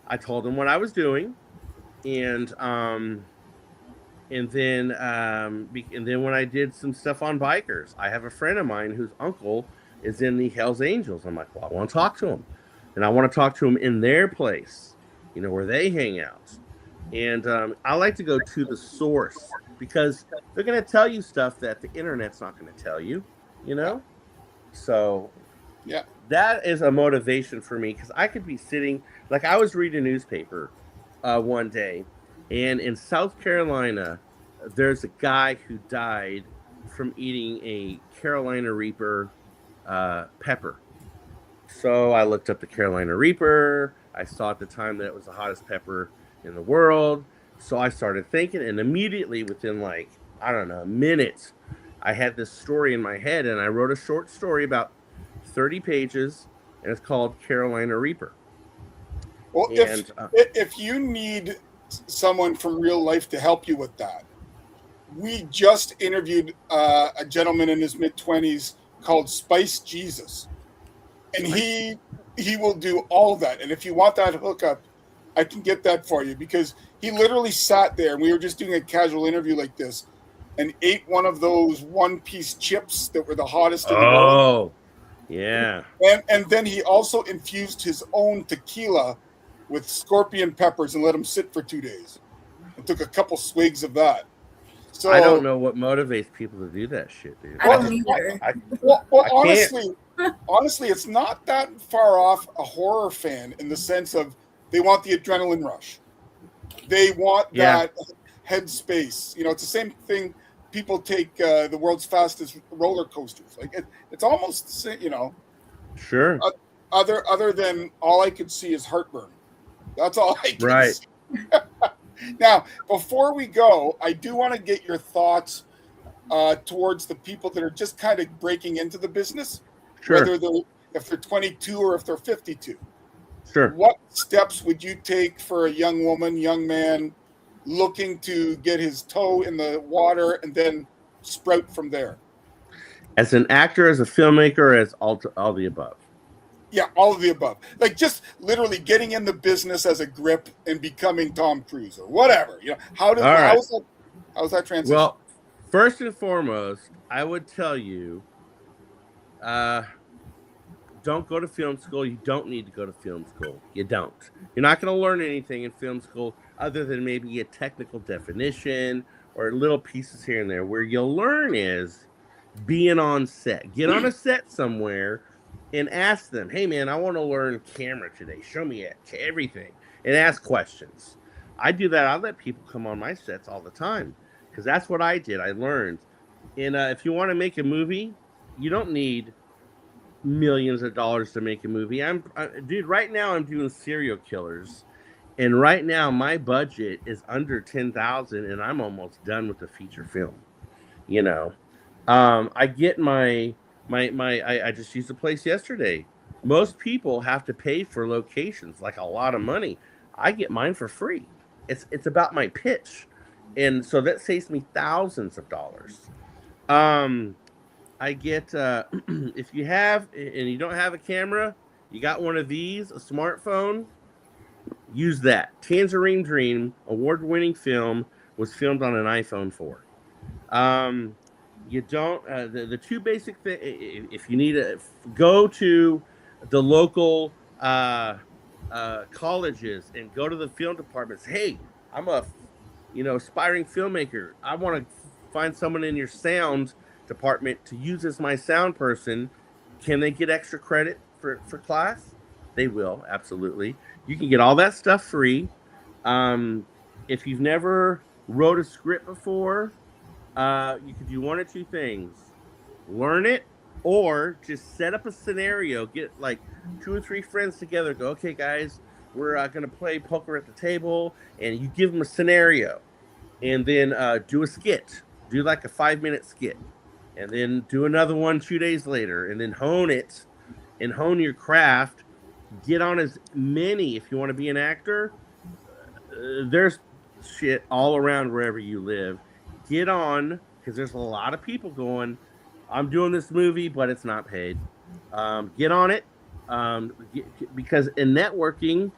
I told them what I was doing, and then when I did some stuff on bikers, I have a friend of mine whose uncle is in the Hells Angels. I'm like, well, I want to talk to him, and I want to talk to him in their place, where they hang out, and I like to go to the source, because they're going to tell you stuff that the internet's not going to tell you, So, yeah, that is a motivation for me, because I could be sitting, like I was reading a newspaper one day, and in South Carolina, there's a guy who died from eating a Carolina Reaper pepper. So I looked up the Carolina Reaper. I saw at the time that it was the hottest pepper in the world. So I started thinking, and immediately within minutes, I had this story in my head, and I wrote a short story about 30 pages, and it's called Carolina Reaper. Well, if you need someone from real life to help you with that, we just interviewed a gentleman in his mid-20s called Spice Jesus, and he will do all of that. And if you want that hookup, I can get that for you, because he literally sat there, and we were just doing a casual interview like this, and ate one of those one-piece chips that were the hottest in the world. Oh, yeah. And then he also infused his own tequila with scorpion peppers and let them sit for 2 days. And took a couple swigs of that. So I don't know what motivates people to do that shit, dude. I well, don't either. well, I can't. honestly, it's not that far off a horror fan in the sense of they want the adrenaline rush. They want Yeah, that headspace. You know, it's the same thing. People take the world's fastest roller coasters. Like it's almost the same. You know, sure. uh, other than all I could see is heartburn. That's all I can Right. see. Now, before we go, I do want to get your thoughts towards the people that are just kind of breaking into the business, Sure. whether they're if they're 22 or if they're 52. Sure. What steps would you take for a young woman, young man looking to get his toe in the water and then sprout from there? As an actor, as a filmmaker, as all the above. Yeah, all of the above. Like just literally getting in the business as a grip and becoming Tom Cruise or whatever. You know, All right. how's that transition? Well, first and foremost, I would tell you, uh, don't go to film school. You don't need to go to film school. You don't. You're not going to learn anything in film school other than maybe a technical definition or little pieces here and there. Where you'll learn is being on set. Get on a set somewhere and ask them, "Hey, man, I want to learn camera today. Show me everything," and ask questions. I do that. I let people come on my sets all the time because that's what I did. I learned. And if you want to make a movie, you don't need millions of dollars to make a movie. Dude. Right now, I'm doing serial killers, and right now my budget is under 10,000, and I'm almost done with the feature film. You know, I get I just used a place yesterday. Most people have to pay for locations, like a lot of money. I get mine for free. It's about my pitch, and so that saves me thousands of dollars. Um, I get if you have and you don't have a camera, you got one of these, a smartphone. Use that. Tangerine Dream, award-winning film, was filmed on an iPhone 4. Um, you don't the two basic things. If you need to go to the local colleges and go to the film departments. Hey, I'm a aspiring filmmaker. I want to find someone in your sound department to use as my sound person. Can they get extra credit for class? They will, absolutely. You can get all that stuff free. Um, if you've never wrote a script before, you could do one or two things: learn it, or just set up a scenario. Get like two or three friends together. Go, okay, guys, we're gonna play poker at the table, and you give them a scenario, and then do a skit. Do like a 5 minute skit, and then do another one 2 days later, and then hone it and hone your craft. Get on as many if you want to be an actor. There's shit all around wherever you live. Get on because there's a lot of people going. I'm doing this movie, but it's not paid. Get on it because in networking,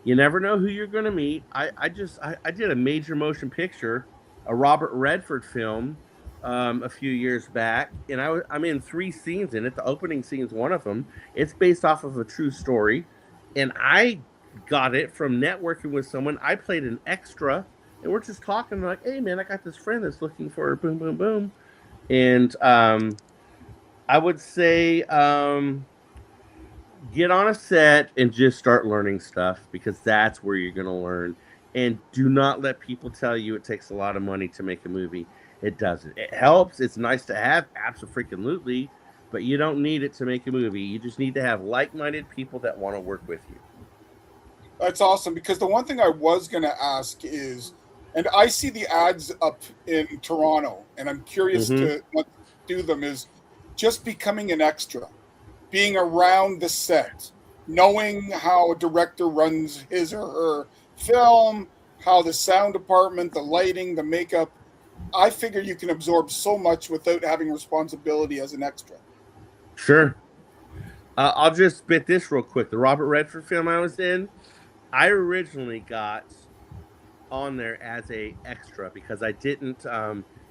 you never know who you're going to meet. I did a major motion picture, a Robert Redford film, a few years back, and I'm in 3 scenes in it. The opening scene is one of them. It's based off of a true story, and I got it from networking with someone. I played an extra, and we're just talking like, "Hey, man, I got this friend that's looking for boom, boom, boom," and I would say get on a set and just start learning stuff because that's where you're going to learn. And do not let people tell you it takes a lot of money to make a movie. It doesn't. It helps. It's nice to have, absolutely, but you don't need it to make a movie. You just need to have like-minded people that want to work with you. That's awesome because the one thing I was going to ask is, and I see the ads up in Toronto, and I'm curious Mm-hmm. to do them, is just becoming an extra, being around the set, knowing how a director runs his or her film, how the sound department, the lighting, the makeup. I figure you can absorb so much without having responsibility as an extra. Sure. I'll just spit this real quick. The Robert Redford film I was in, I originally got on there as a extra because I didn't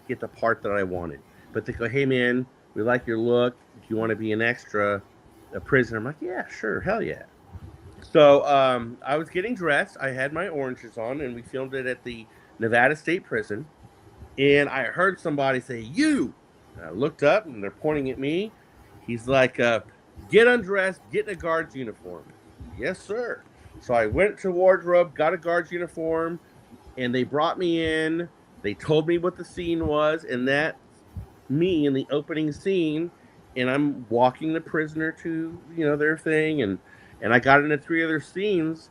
get the part that I wanted. But they go, "Hey man, we like your look. Do you want to be an extra, a prisoner?" I'm like, "Yeah, sure, hell yeah." So I was getting dressed. I had my oranges on, and we filmed it at the Nevada State Prison. and I heard somebody say, "You." And I looked up, and they're pointing at me. He's like, "Get undressed, get in a guard's uniform." Yes, sir. So I went to wardrobe, got a guard's uniform, and they brought me in. They told me what the scene was, and that's me in the opening scene. And I'm walking the prisoner to their thing, and I got into three other scenes,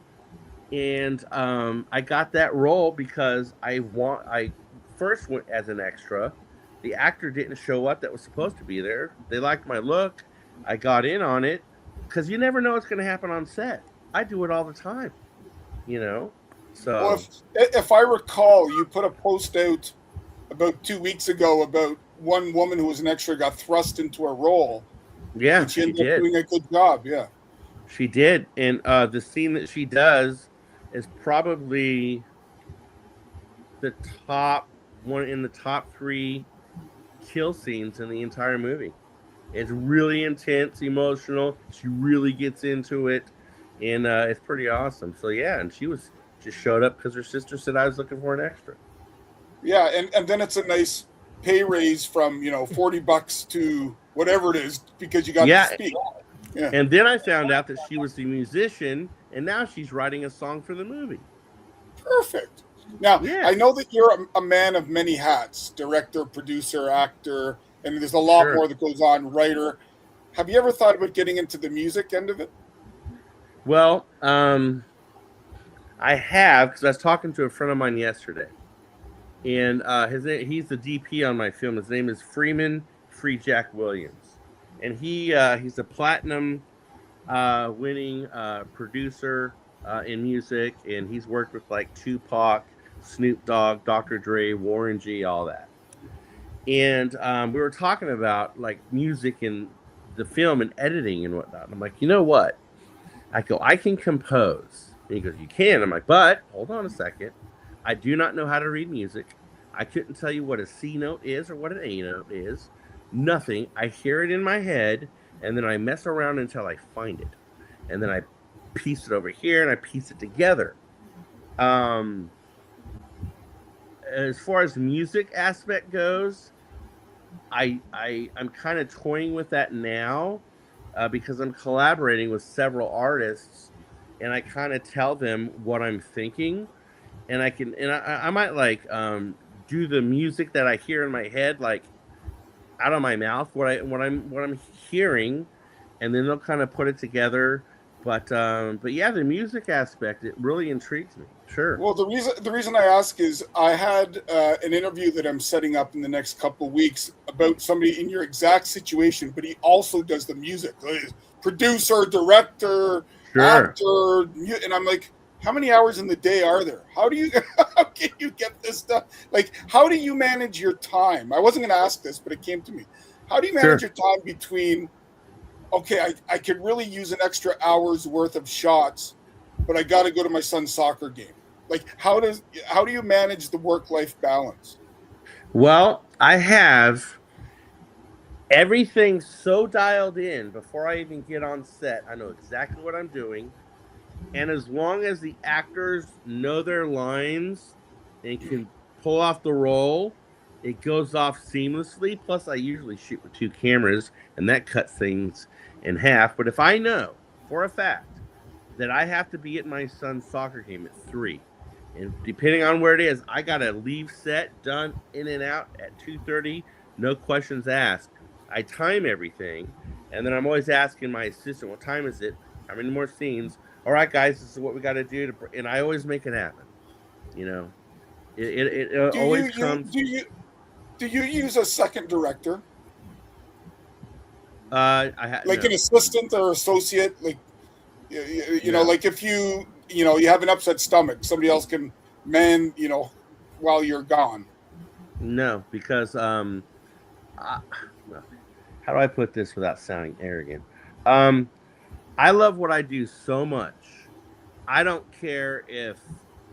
and I got that role because I first went as an extra. The actor didn't show up that was supposed to be there. They liked my look. I got in on it because you never know what's going to happen on set. I do it all the time, you know. Well, So if I recall, you put a post out about 2 weeks ago about one woman who was an extra got thrust into a role, yeah, and she she ended up did. doing a good job. Yeah. She did, and the scene that she does is probably the top one in the top three kill scenes in the entire movie. It's really intense, emotional. She really gets into it, and it's pretty awesome. So yeah, and she was just showed up because her sister said I was looking for an extra. Yeah, and then it's a nice pay raise from $40 to whatever it is because you got to Yeah, speak. Yeah, and then I found out that she was the musician, and now she's writing a song for the movie. perfect. Now Yeah, I know that you're a man of many hats: director, producer, actor, and there's a lot sure. more that goes on. Writer. Have you ever thought about getting into the music end of it? Well, I have because I was talking to a friend of mine yesterday, and he's the DP on my film. His name is Freeman Free Jack Williams, and he's a platinum winning producer in music, and he's worked with like Tupac, Snoop Dogg, Dr. Dre, Warren G, all that. And we were talking about like music and the film and editing and whatnot. And I'm like, you know what? I go, I can compose. And he goes, you can. I'm like, but hold on a second. I do not know how to read music. I couldn't tell you what a C note is or what an A note is. Nothing. I hear it in my head, and then I mess around until I find it. And then I piece it over here and I piece it together. Um, as far as the music aspect goes, I'm kind of toying with that now because I'm collaborating with several artists, and I kind of tell them what I'm thinking, and I might like do the music that I hear in my head like out of my mouth what I'm hearing, and then they'll kind of put it together. But yeah, the music aspect it really intrigues me. Sure, Well, the reason I ask is I had an interview that I'm setting up in the next couple of weeks about somebody in your exact situation, but he also does the music, producer, director, sure, actor, and I'm like, how many hours in the day are there? How do you how can you get this stuff? Like, how do you manage your time? I wasn't going to ask this, but it came to me. How do you manage sure, your time between okay, I could really use an extra hour's worth of shots, but I got to go to my son's soccer game. Like, how do you manage the work life balance? Well, I have everything so dialed in before I even get on set. I know exactly what I'm doing. And as long as the actors know their lines and can pull off the role, it goes off seamlessly. Plus, I usually shoot with two cameras, and that cuts things in half. But if I know for a fact that I have to be at my son's soccer game at 3, and depending on where it is, I gotta leave set, done, in and out at 2:30, no questions asked. I time everything, and then I'm always asking my assistant, "What time is it? How many more scenes? All right, guys, this is what we got to do." And I always make it happen. You know, it Do you always you comes. do you use a second director, I had like an no, assistant or associate? Like no, like if you have an upset stomach, somebody else can man while you're gone. no, because I, well, how do I put this without sounding arrogant? Um, I love what I do so much. I don't care if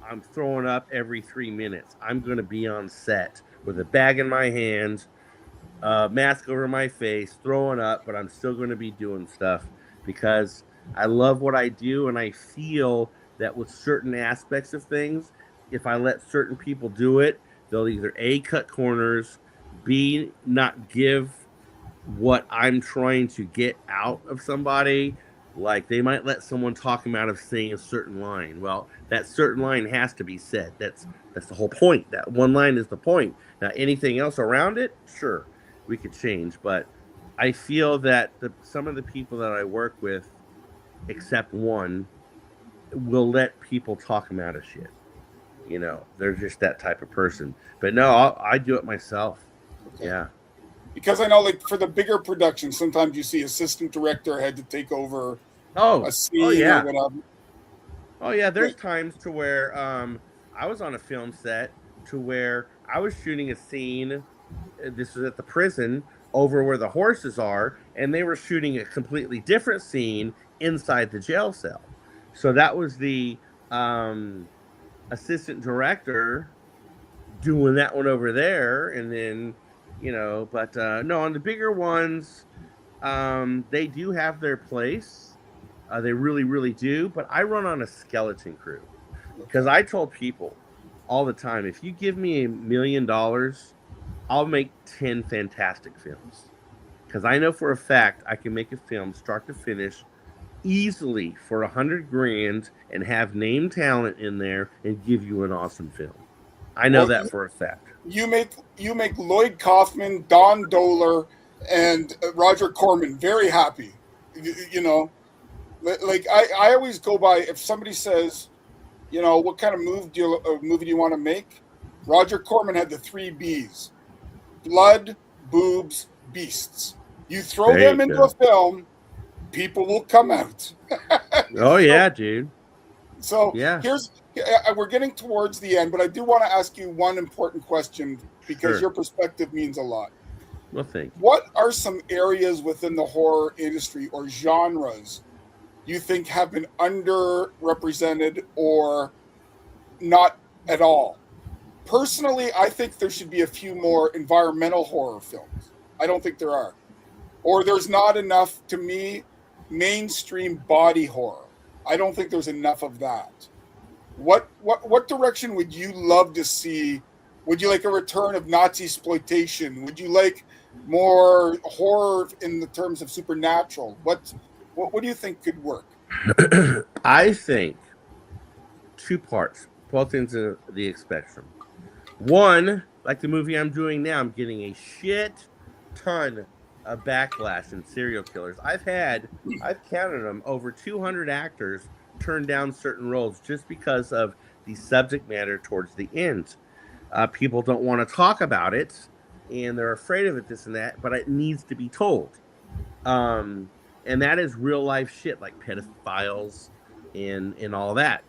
I'm throwing up every 3 minutes. I'm going to be on set with a bag in my hand, mask over my face, throwing up, but I'm still going to be doing stuff because I love what I do, and I feel that with certain aspects of things, if I let certain people do it, they'll either A, cut corners, B, not give what I'm trying to get out of somebody. Like they might let someone talk them out of saying a certain line. Well, that certain line has to be said. That's the whole point. That one line is the point. Now, anything else around it, sure, we could change. But I feel that some of the people that I work with, except one, will let people talk them out of shit. They're just that type of person. But no, I do it myself. Okay. Yeah. Because I know, like, for the bigger productions, sometimes you see assistant director had to take over a scene yeah. or whatever. Oh yeah, there's times to where I was on a film set to where I was shooting a scene. This was at the prison over where the horses are, and they were shooting a completely different scene inside the jail cell. So that was the assistant director doing that one over there, and then but no, on the bigger ones, they do have their place. They really, really do. But I run on a skeleton crew because I told people all the time, if you give me $1 million, I'll make 10 fantastic films. Because I know for a fact I can make a film start to finish easily for 100 grand and have name talent in there and give you an awesome film. I know that for a fact. You make Lloyd Kaufman, Don Dohler, and Roger Corman very happy. Like I always go by, if somebody says, what kind of movie do you want to make? Roger Corman had the 3 B's: blood, boobs, beasts. You throw them into a film, people will come out. Oh yeah, dude. So yeah, we're getting towards the end, but I do want to ask you one important question because your perspective means a lot. Well, thank you. What are some areas within the horror industry or genres you think have been underrepresented or not at all? Personally, I think there should be a few more environmental horror films. I don't think there are. Or there's not enough, to me, mainstream body horror. I don't think there's enough of that. What direction would you love to see? Would you like a return of Nazi exploitation? Would you like more horror in the terms of supernatural? What do you think could work? I think 2 parts, both ends of the spectrum. One, like the movie I'm doing now, I'm getting a shit ton of backlash and serial killers. I've counted them, over 200 actors turn down certain roles just because of the subject matter towards the end. People don't want to talk about it, and they're afraid of it, this and that, but it needs to be told. And that is real life shit, like pedophiles and all that.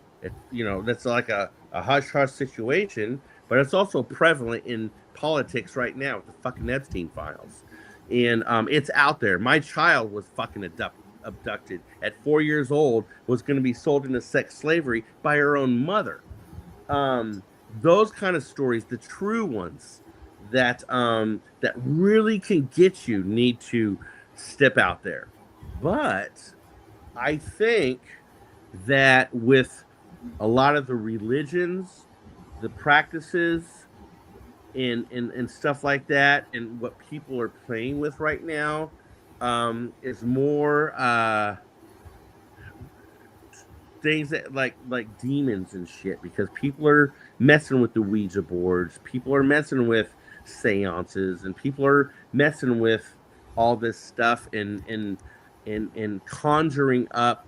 That's like a hush-hush situation, but it's also prevalent in politics right now with the fucking Epstein files. And it's out there. My child was fucking abducted at 4 years old, was going to be sold into sex slavery by her own mother. Those kind of stories, the true ones that really can get you, need to step out there. But I think that with a lot of the religions, the practices, and stuff like that, and what people are playing with right now, is more things that like demons and shit, because people are messing with the Ouija boards, people are messing with seances, and people are messing with all this stuff and conjuring up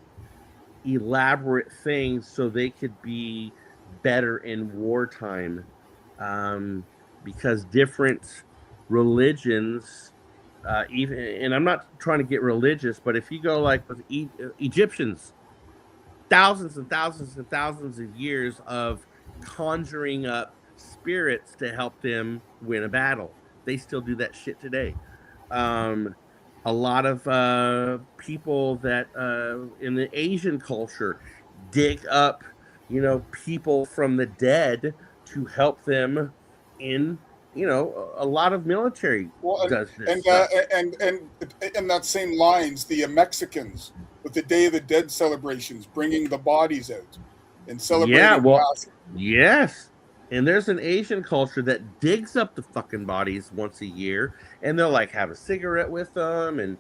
elaborate things so they could be better in wartime. Because different religions, even, and I'm not trying to get religious, but if you go like with Egyptians, thousands and thousands and thousands of years of conjuring up spirits to help them win a battle. They still do that shit today. A lot of people that in the Asian culture dig up, people from the dead to help them in, a lot of military does this stuff. And in that same lines, the Mexicans with the Day of the Dead celebrations, bringing the bodies out and celebrating. Yeah, well, yes, And there's an Asian culture that digs up the fucking bodies once a year, and they'll like have a cigarette with them and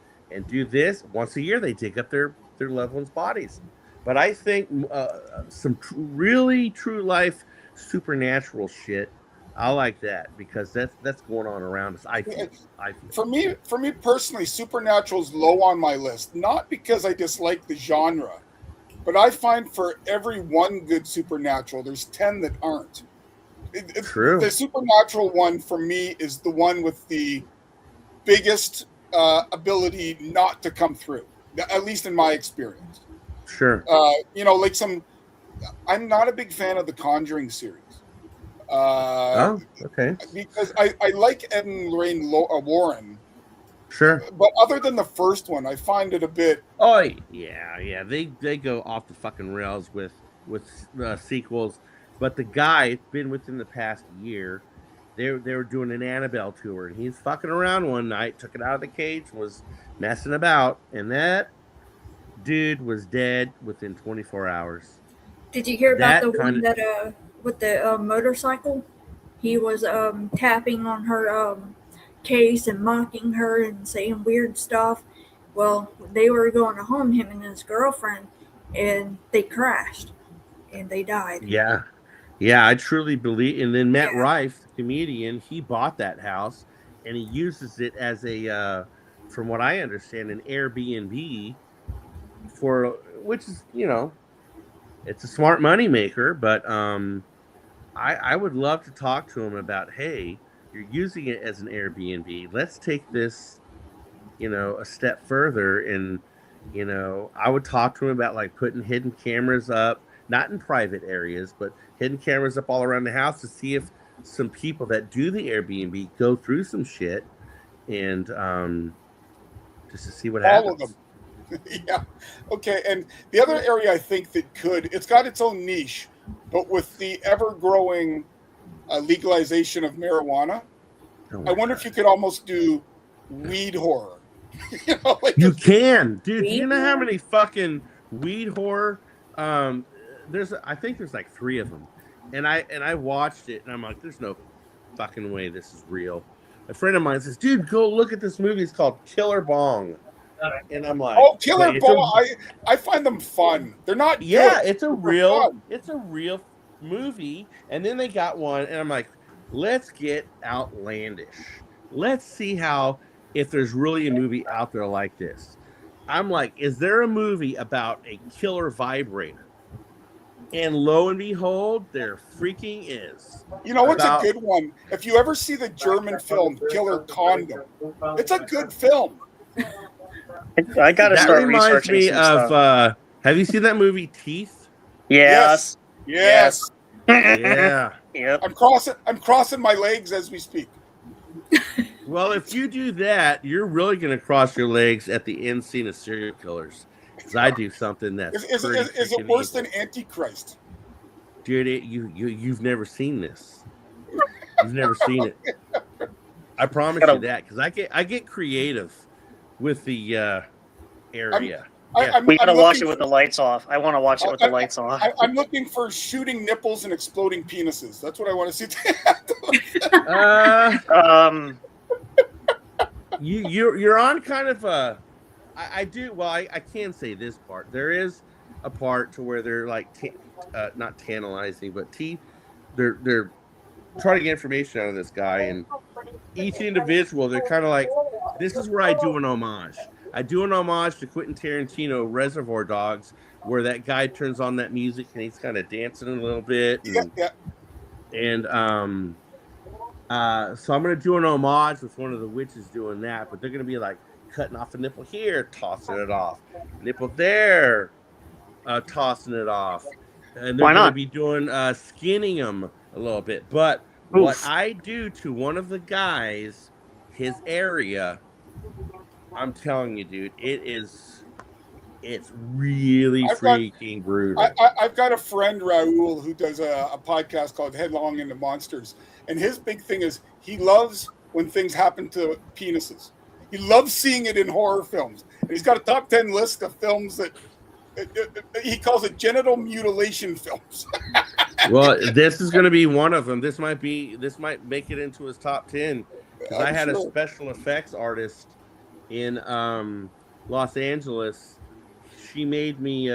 do this once a year. They dig up their loved ones' bodies. But I think some really true life supernatural shit. I like that because that's going on around us. I feel. I feel. For me personally, Supernatural's low on my list. Not because I dislike the genre, but I find for every one good Supernatural, there's 10 that aren't. True. The Supernatural one for me is the one with the biggest ability not to come through, at least in my experience. Sure. Like I'm not a big fan of the Conjuring series. Oh, okay. Because I like Ed and Lorraine Warren. Sure. But other than the first one, I find it a bit. Oh yeah. They go off the fucking rails with sequels. But the guy, it's been within the past year. They were doing an Annabelle tour, and he's fucking around one night, took it out of the cage, was messing about, and that dude was dead within 24 hours. Did you hear about That the one that with the motorcycle? He was tapping on her case and mocking her and saying weird stuff. Well, they were going home, him and his girlfriend, and they crashed and they died. Yeah. Yeah, I truly believe. And then Matt Rife, the comedian, he bought that house and he uses it as a, from what I understand, an Airbnb for, which is, it's a smart money maker. But I would love to talk to him about, hey, you're using it as an Airbnb. Let's take this, a step further. And, I would talk to him about like putting hidden cameras up, not in private areas, but hidden cameras up all around the house to see if some people that do the Airbnb go through some shit and just to see what happens. All of them. Yeah. Okay. And the other area I think it's got its own niche, but with the ever-growing legalization of marijuana, I wonder if you could almost do weed horror. You can, dude. Do you know how many fucking weed horror? I think there's like 3 of them, and I watched it, and I'm like, there's no fucking way this is real. A friend of mine says, dude, go look at this movie. It's called Killer Bong, and I'm like, oh, Killer Bong. I find them fun. They're not. Yeah, good. it's a real movie, and then they got one, and I'm like, let's get outlandish. Let's see if there's really a movie out there like this. I'm like, is there a movie about a killer vibrator? And lo and behold, there freaking is. You know what's a good one? If you ever see the German film Killer Condom, it's a good film. I gotta start reminds researching me some of. stuff. Have you seen that movie Teeth? Yes. Yes. Yeah. Yep. I'm crossing my legs as we speak. Well, if you do that, you're really going to cross your legs at the end scene of Serial Killers. Because I do something that's Is it worse than Antichrist? Dude, you've never seen this. You've never seen it. I promise you that, because I get creative with the area. We gotta watch it with the lights off. I want to watch it with the lights off. I'm looking for shooting nipples and exploding penises. That's what I want to see. You're on kind of a. I do. Well, I can say this part. There is a part to where they're like not tantalizing, but they're trying to get information out of this guy, and each individual, they're kind of like, this is where I do an homage. I do an homage to Quentin Tarantino, Reservoir Dogs, where that guy turns on that music and he's kind of dancing a little bit. And, and so I'm going to do an homage with one of the witches doing that, but they're going to be like cutting off a nipple here, tossing it off. Nipple there, tossing it off. And they're going to be doing skinning them a little bit. But what I do to one of the guys, his area, I'm telling you, dude, it's really freaking brutal. I've got a friend, Raul, who does a podcast called Headlong into Monsters. And his big thing is he loves when things happen to penises. He loves seeing it in horror films. And he's got a top 10 list of films that he calls it genital mutilation films. Well, this is going to be one of them. This might make it into his top 10 because I I'm had a sure. special effects artist in Los Angeles. She made me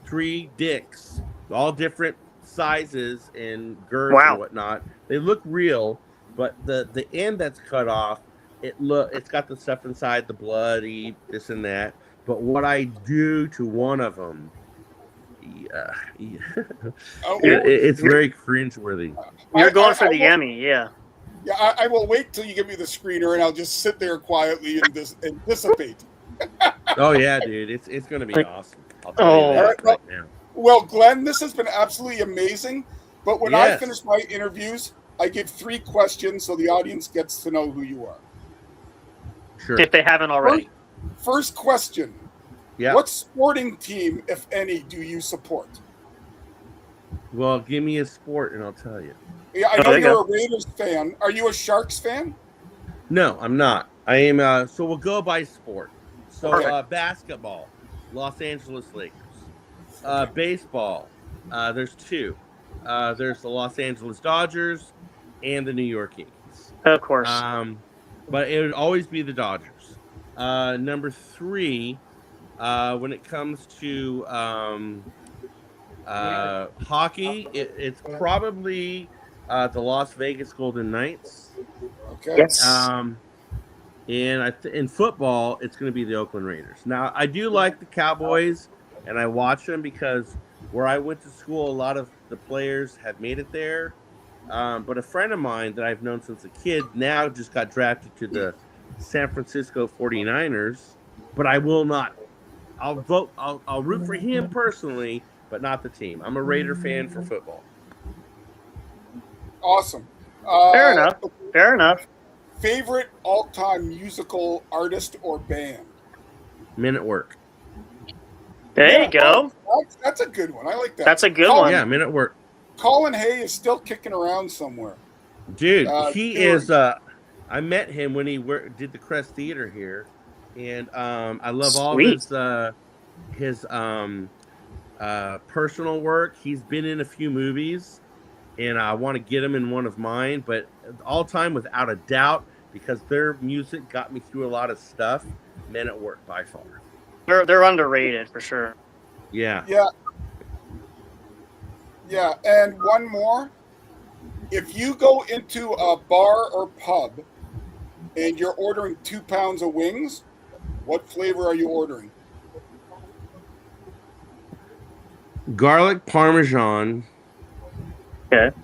3 dicks, all different sizes and girths and Wow. whatnot. They look real, but the end that's cut off, it's got the stuff inside, the bloody this and that. But what I do to one of them, yeah, Oh, it's very cringeworthy. You're going I for the will- Emmy, yeah. Yeah, I will wait till you give me the screener, and I'll just sit there quietly and dissipate. Oh yeah, dude, it's gonna be awesome. I'll tell you Oh. that right now. Well, Glenn, this has been absolutely amazing. But when I Yes. finish my interviews, I give 3 questions so the audience gets to know who you are. Sure. If they haven't already. First question. Yeah. What sporting team, if any, do you support? Well, give me a sport and I'll tell you. Yeah, I Oh, know there you you're a Raiders fan. Are you a Sharks fan? No, I'm not. I am. So we'll go by sport. So Perfect. basketball, Los Angeles Lakers. Baseball, there's 2. There's the Los Angeles Dodgers and the New York Yankees. Of course. But it would always be the Dodgers. Number 3, when it comes to hockey, it's probably the Las Vegas Golden Knights. Okay. Yes. And in football, it's going to be the Oakland Raiders. Now, I do like the Cowboys, and I watch them because where I went to school, a lot of the players have made it there. But a friend of mine that I've known since a kid now just got drafted to the San Francisco 49ers. But I will not. I'll vote. I'll root for him personally, but not the team. I'm a Raider fan for football. Awesome. Fair enough. Fair enough. Favorite all-time musical artist or band? Men at Work. There you go. That's a good one. I like that. That's a good Colin- one. Yeah, Men at Work. Colin Hay is still kicking around somewhere. Dude, he touring. is. I met him when he did the Crest Theater here, and I love all Sweet. his personal work. He's been in a few movies, and I want to get him in one of mine. But all time, without a doubt, because their music got me through a lot of stuff. Men at Work by far. They're underrated for sure. Yeah. Yeah, and one more. If you go into a bar or pub and you're ordering 2 pounds of wings, what flavor are you ordering? Garlic Parmesan. Okay.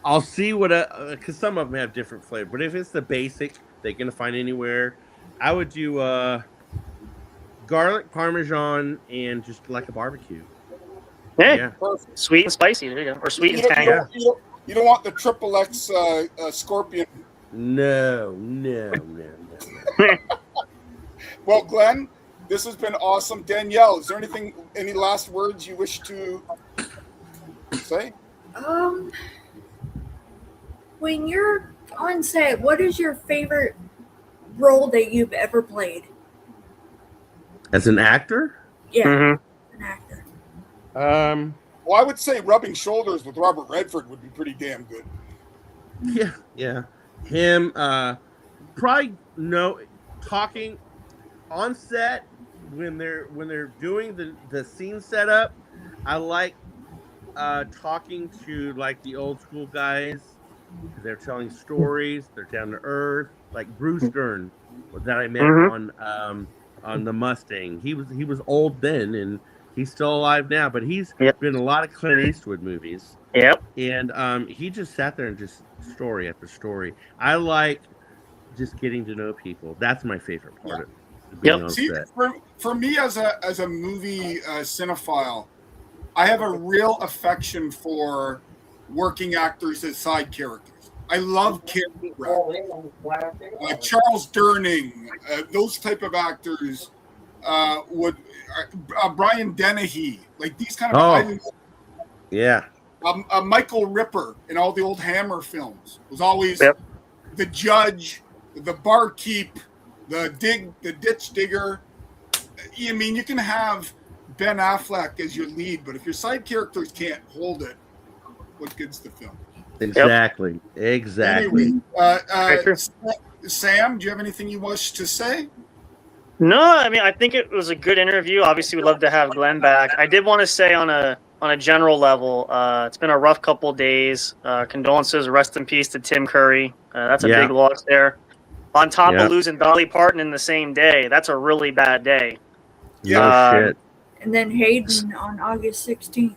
I'll see what because some of them have different flavor. But if it's the basic, they're gonna find anywhere. I would do garlic Parmesan and just like a barbecue. Hey, Yeah. Perfect. sweet and spicy. There you go. Or sweet and You don't, tangy. you don't want the triple X scorpion. No. Well, Glenn, this has been awesome. Danielle, is there any last words you wish to say? When you're on set, what is your favorite role that you've ever played? As an actor, Yeah, Mm-hmm. an actor. Well, I would say rubbing shoulders with Robert Redford would be pretty damn good. yeah. Him, probably talking on set when they're doing the scene setup. I like talking to like the old school guys because they're telling stories. They're down to earth, like Bruce Dern that I met on the Mustang. He was old then, and he's still alive now. But he's Yep. been in a lot of Clint Eastwood movies. Yep. And he just sat there and just story after story. I like just getting to know people. That's my favorite part of being on See, set. for me as a movie cinephile, I have a real affection for working actors as side characters. I love character actors. Charles Durning, those type of actors would Brian Dennehy, like these kind of Yeah. Michael Ripper in all the old Hammer films was always the judge, the barkeep, the ditch digger. I mean, you can have Ben Affleck as your lead, but if your side characters can't hold it, what good's the film? Exactly. Exactly. Anyway, Sam, do you have anything you wish to say? No, I mean, I think it was a good interview. Obviously, we'd love to have Glenn back. I did want to say on a general level, it's been a rough couple of days. Condolences, rest in peace to Tim Curry. That's a big loss there. On top of losing Dolly Parton in the same day, that's a really bad day. Yeah, shit. And then Hayden on August 16th.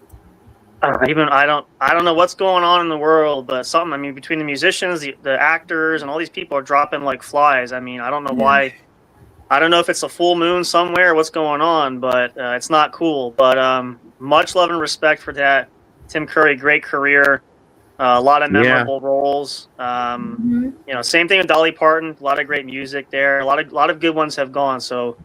I don't know what's going on in the world, but something. I mean, between the musicians, the actors, and all these people are dropping like flies. I mean, I don't know why. I don't know if it's a full moon somewhere, what's going on, but it's not cool. But much love and respect for that. Tim Curry, great career, a lot of memorable roles. You know, same thing with Dolly Parton. A lot of great music there. A lot of good ones have gone. So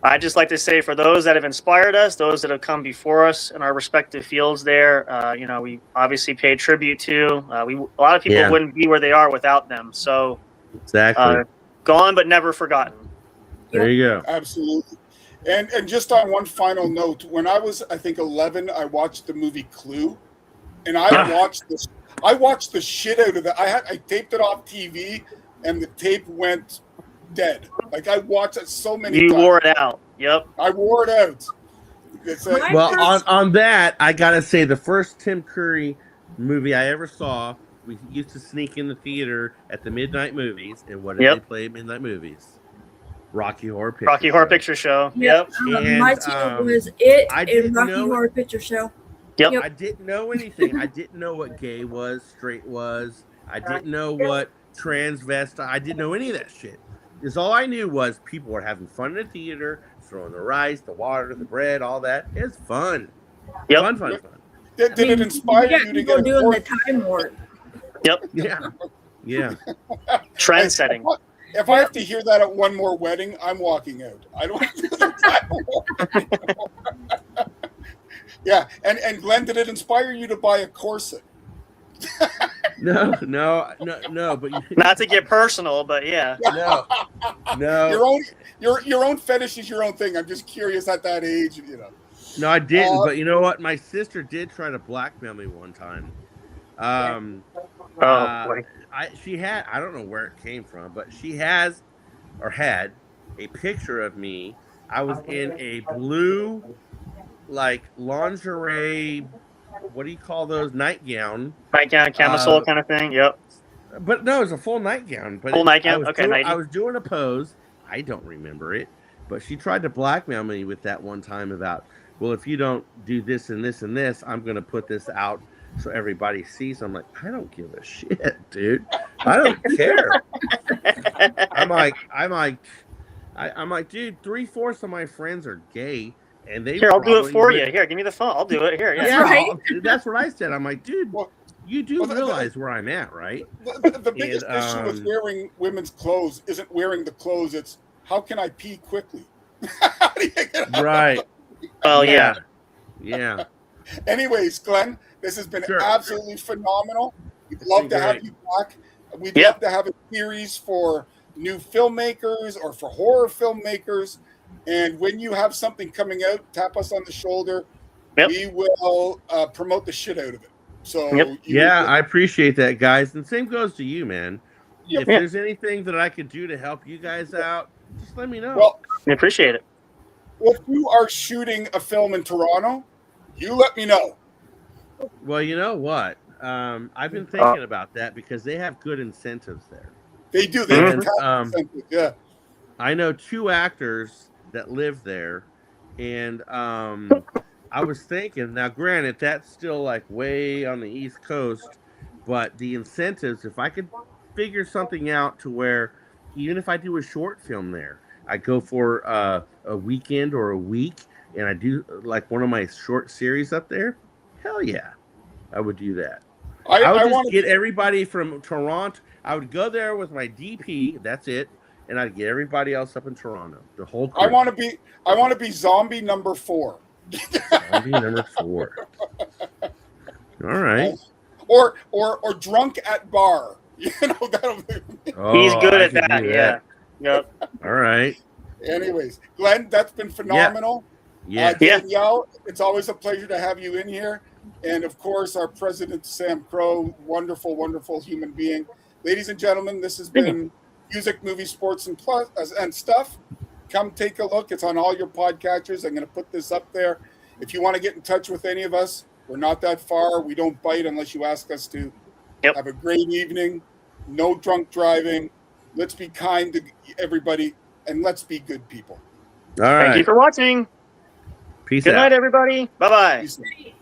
I just like to say, for those that have inspired us, those that have come before us in our respective fields, there, you know, we obviously pay tribute to. A lot of people wouldn't be where they are without them. So exactly, gone but never forgotten. There you go. Absolutely. And just on one final note, when I was, I think, 11, I watched the movie Clue, and I watched the shit out of that. I taped it off TV, and the tape went dead. Like, I watched it so many times. You wore it out. Yep. I wore it out. Well, on that, I gotta say, the first Tim Curry movie I ever saw, we used to sneak in the theater at the midnight movies, and what did they play at midnight movies? Rocky Horror Picture Show. Yep. My team was it and Rocky Horror Picture Show. Yep. I didn't know anything. I didn't know what gay was, straight was. I didn't know what transvestite. I didn't know any of that shit. Because all I knew was people were having fun in the theater, throwing the rice, the water, the bread, all that. It's fun. Yep. Fun. Did it inspire you to get doing the time warp? Yep. Yeah. Trend setting. If I have to hear that at one more wedding, I'm walking out. I don't want to do the time. Yeah, and Glenn, did it inspire you to buy a corset? No, but not to get personal, but yeah. No. Your own fetish is your own thing. I'm just curious at that age, you know. No, I didn't, but you know what? My sister did try to blackmail me one time. She had, I don't know where it came from, but she has or had a picture of me. I was in a blue, like, lingerie, what do you call those? Nightgown, camisole kind of thing. Yep. But no, it was a full nightgown. But full nightgown. Okay, I was doing a pose. I don't remember it, but she tried to blackmail me with that one time about, well, if you don't do this and this and this, I'm going to put this out so everybody sees. I'm like, I don't give a shit, dude. I don't care. I'm like, dude, 3/4 of my friends are gay, and they. Here, I'll do it for you. Here, give me the phone. I'll do it. Here, that's what I said. I'm like, dude, you do realize where I'm at, right? The biggest issue with wearing women's clothes isn't wearing the clothes. It's how can I pee quickly? Right. Oh yeah. Anyways, Glenn, this has been absolutely phenomenal. We'd love to have you back. We'd love to have a series for new filmmakers or for horror filmmakers. And when you have something coming out, tap us on the shoulder. We will promote the shit out of it. So I appreciate that, guys. And same goes to you, man. If there's anything that I could do to help you guys out, just let me know. Well, I appreciate it. If you are shooting a film in Toronto, you let me know. Well, you know what? I've been thinking about that because they have good incentives there. They do. They have incentives, yeah. I know 2 actors that live there, and I was thinking, now granted, that's still like way on the East Coast, but the incentives, if I could figure something out to where even if I do a short film there, I go for a weekend or a week, and I do like one of my short series up there, hell yeah, I would do that. I would just get everybody from Toronto. I would go there with my DP, that's it, and I'd get everybody else up in Toronto. The whole crew. I want to be zombie number 4. Zombie number 4. All right. Or drunk at bar. You know, that'll be... He's good at that. Yeah. Yep. All right. Anyways, Glenn, that's been phenomenal. Yeah. Danielle, it's always a pleasure to have you in here. And of course, our president, Sam Crow, wonderful, wonderful human being. Ladies and gentlemen, this has been Music, Movie, Sports, and Stuff. Come take a look. It's on all your podcatchers. I'm going to put this up there. If you want to get in touch with any of us, we're not that far. We don't bite unless you ask us to. Yep. Have a great evening. No drunk driving. Let's be kind to everybody, and let's be good people. All right. Thank you for watching. Peace Good out. night, everybody. Bye-bye. Peace out.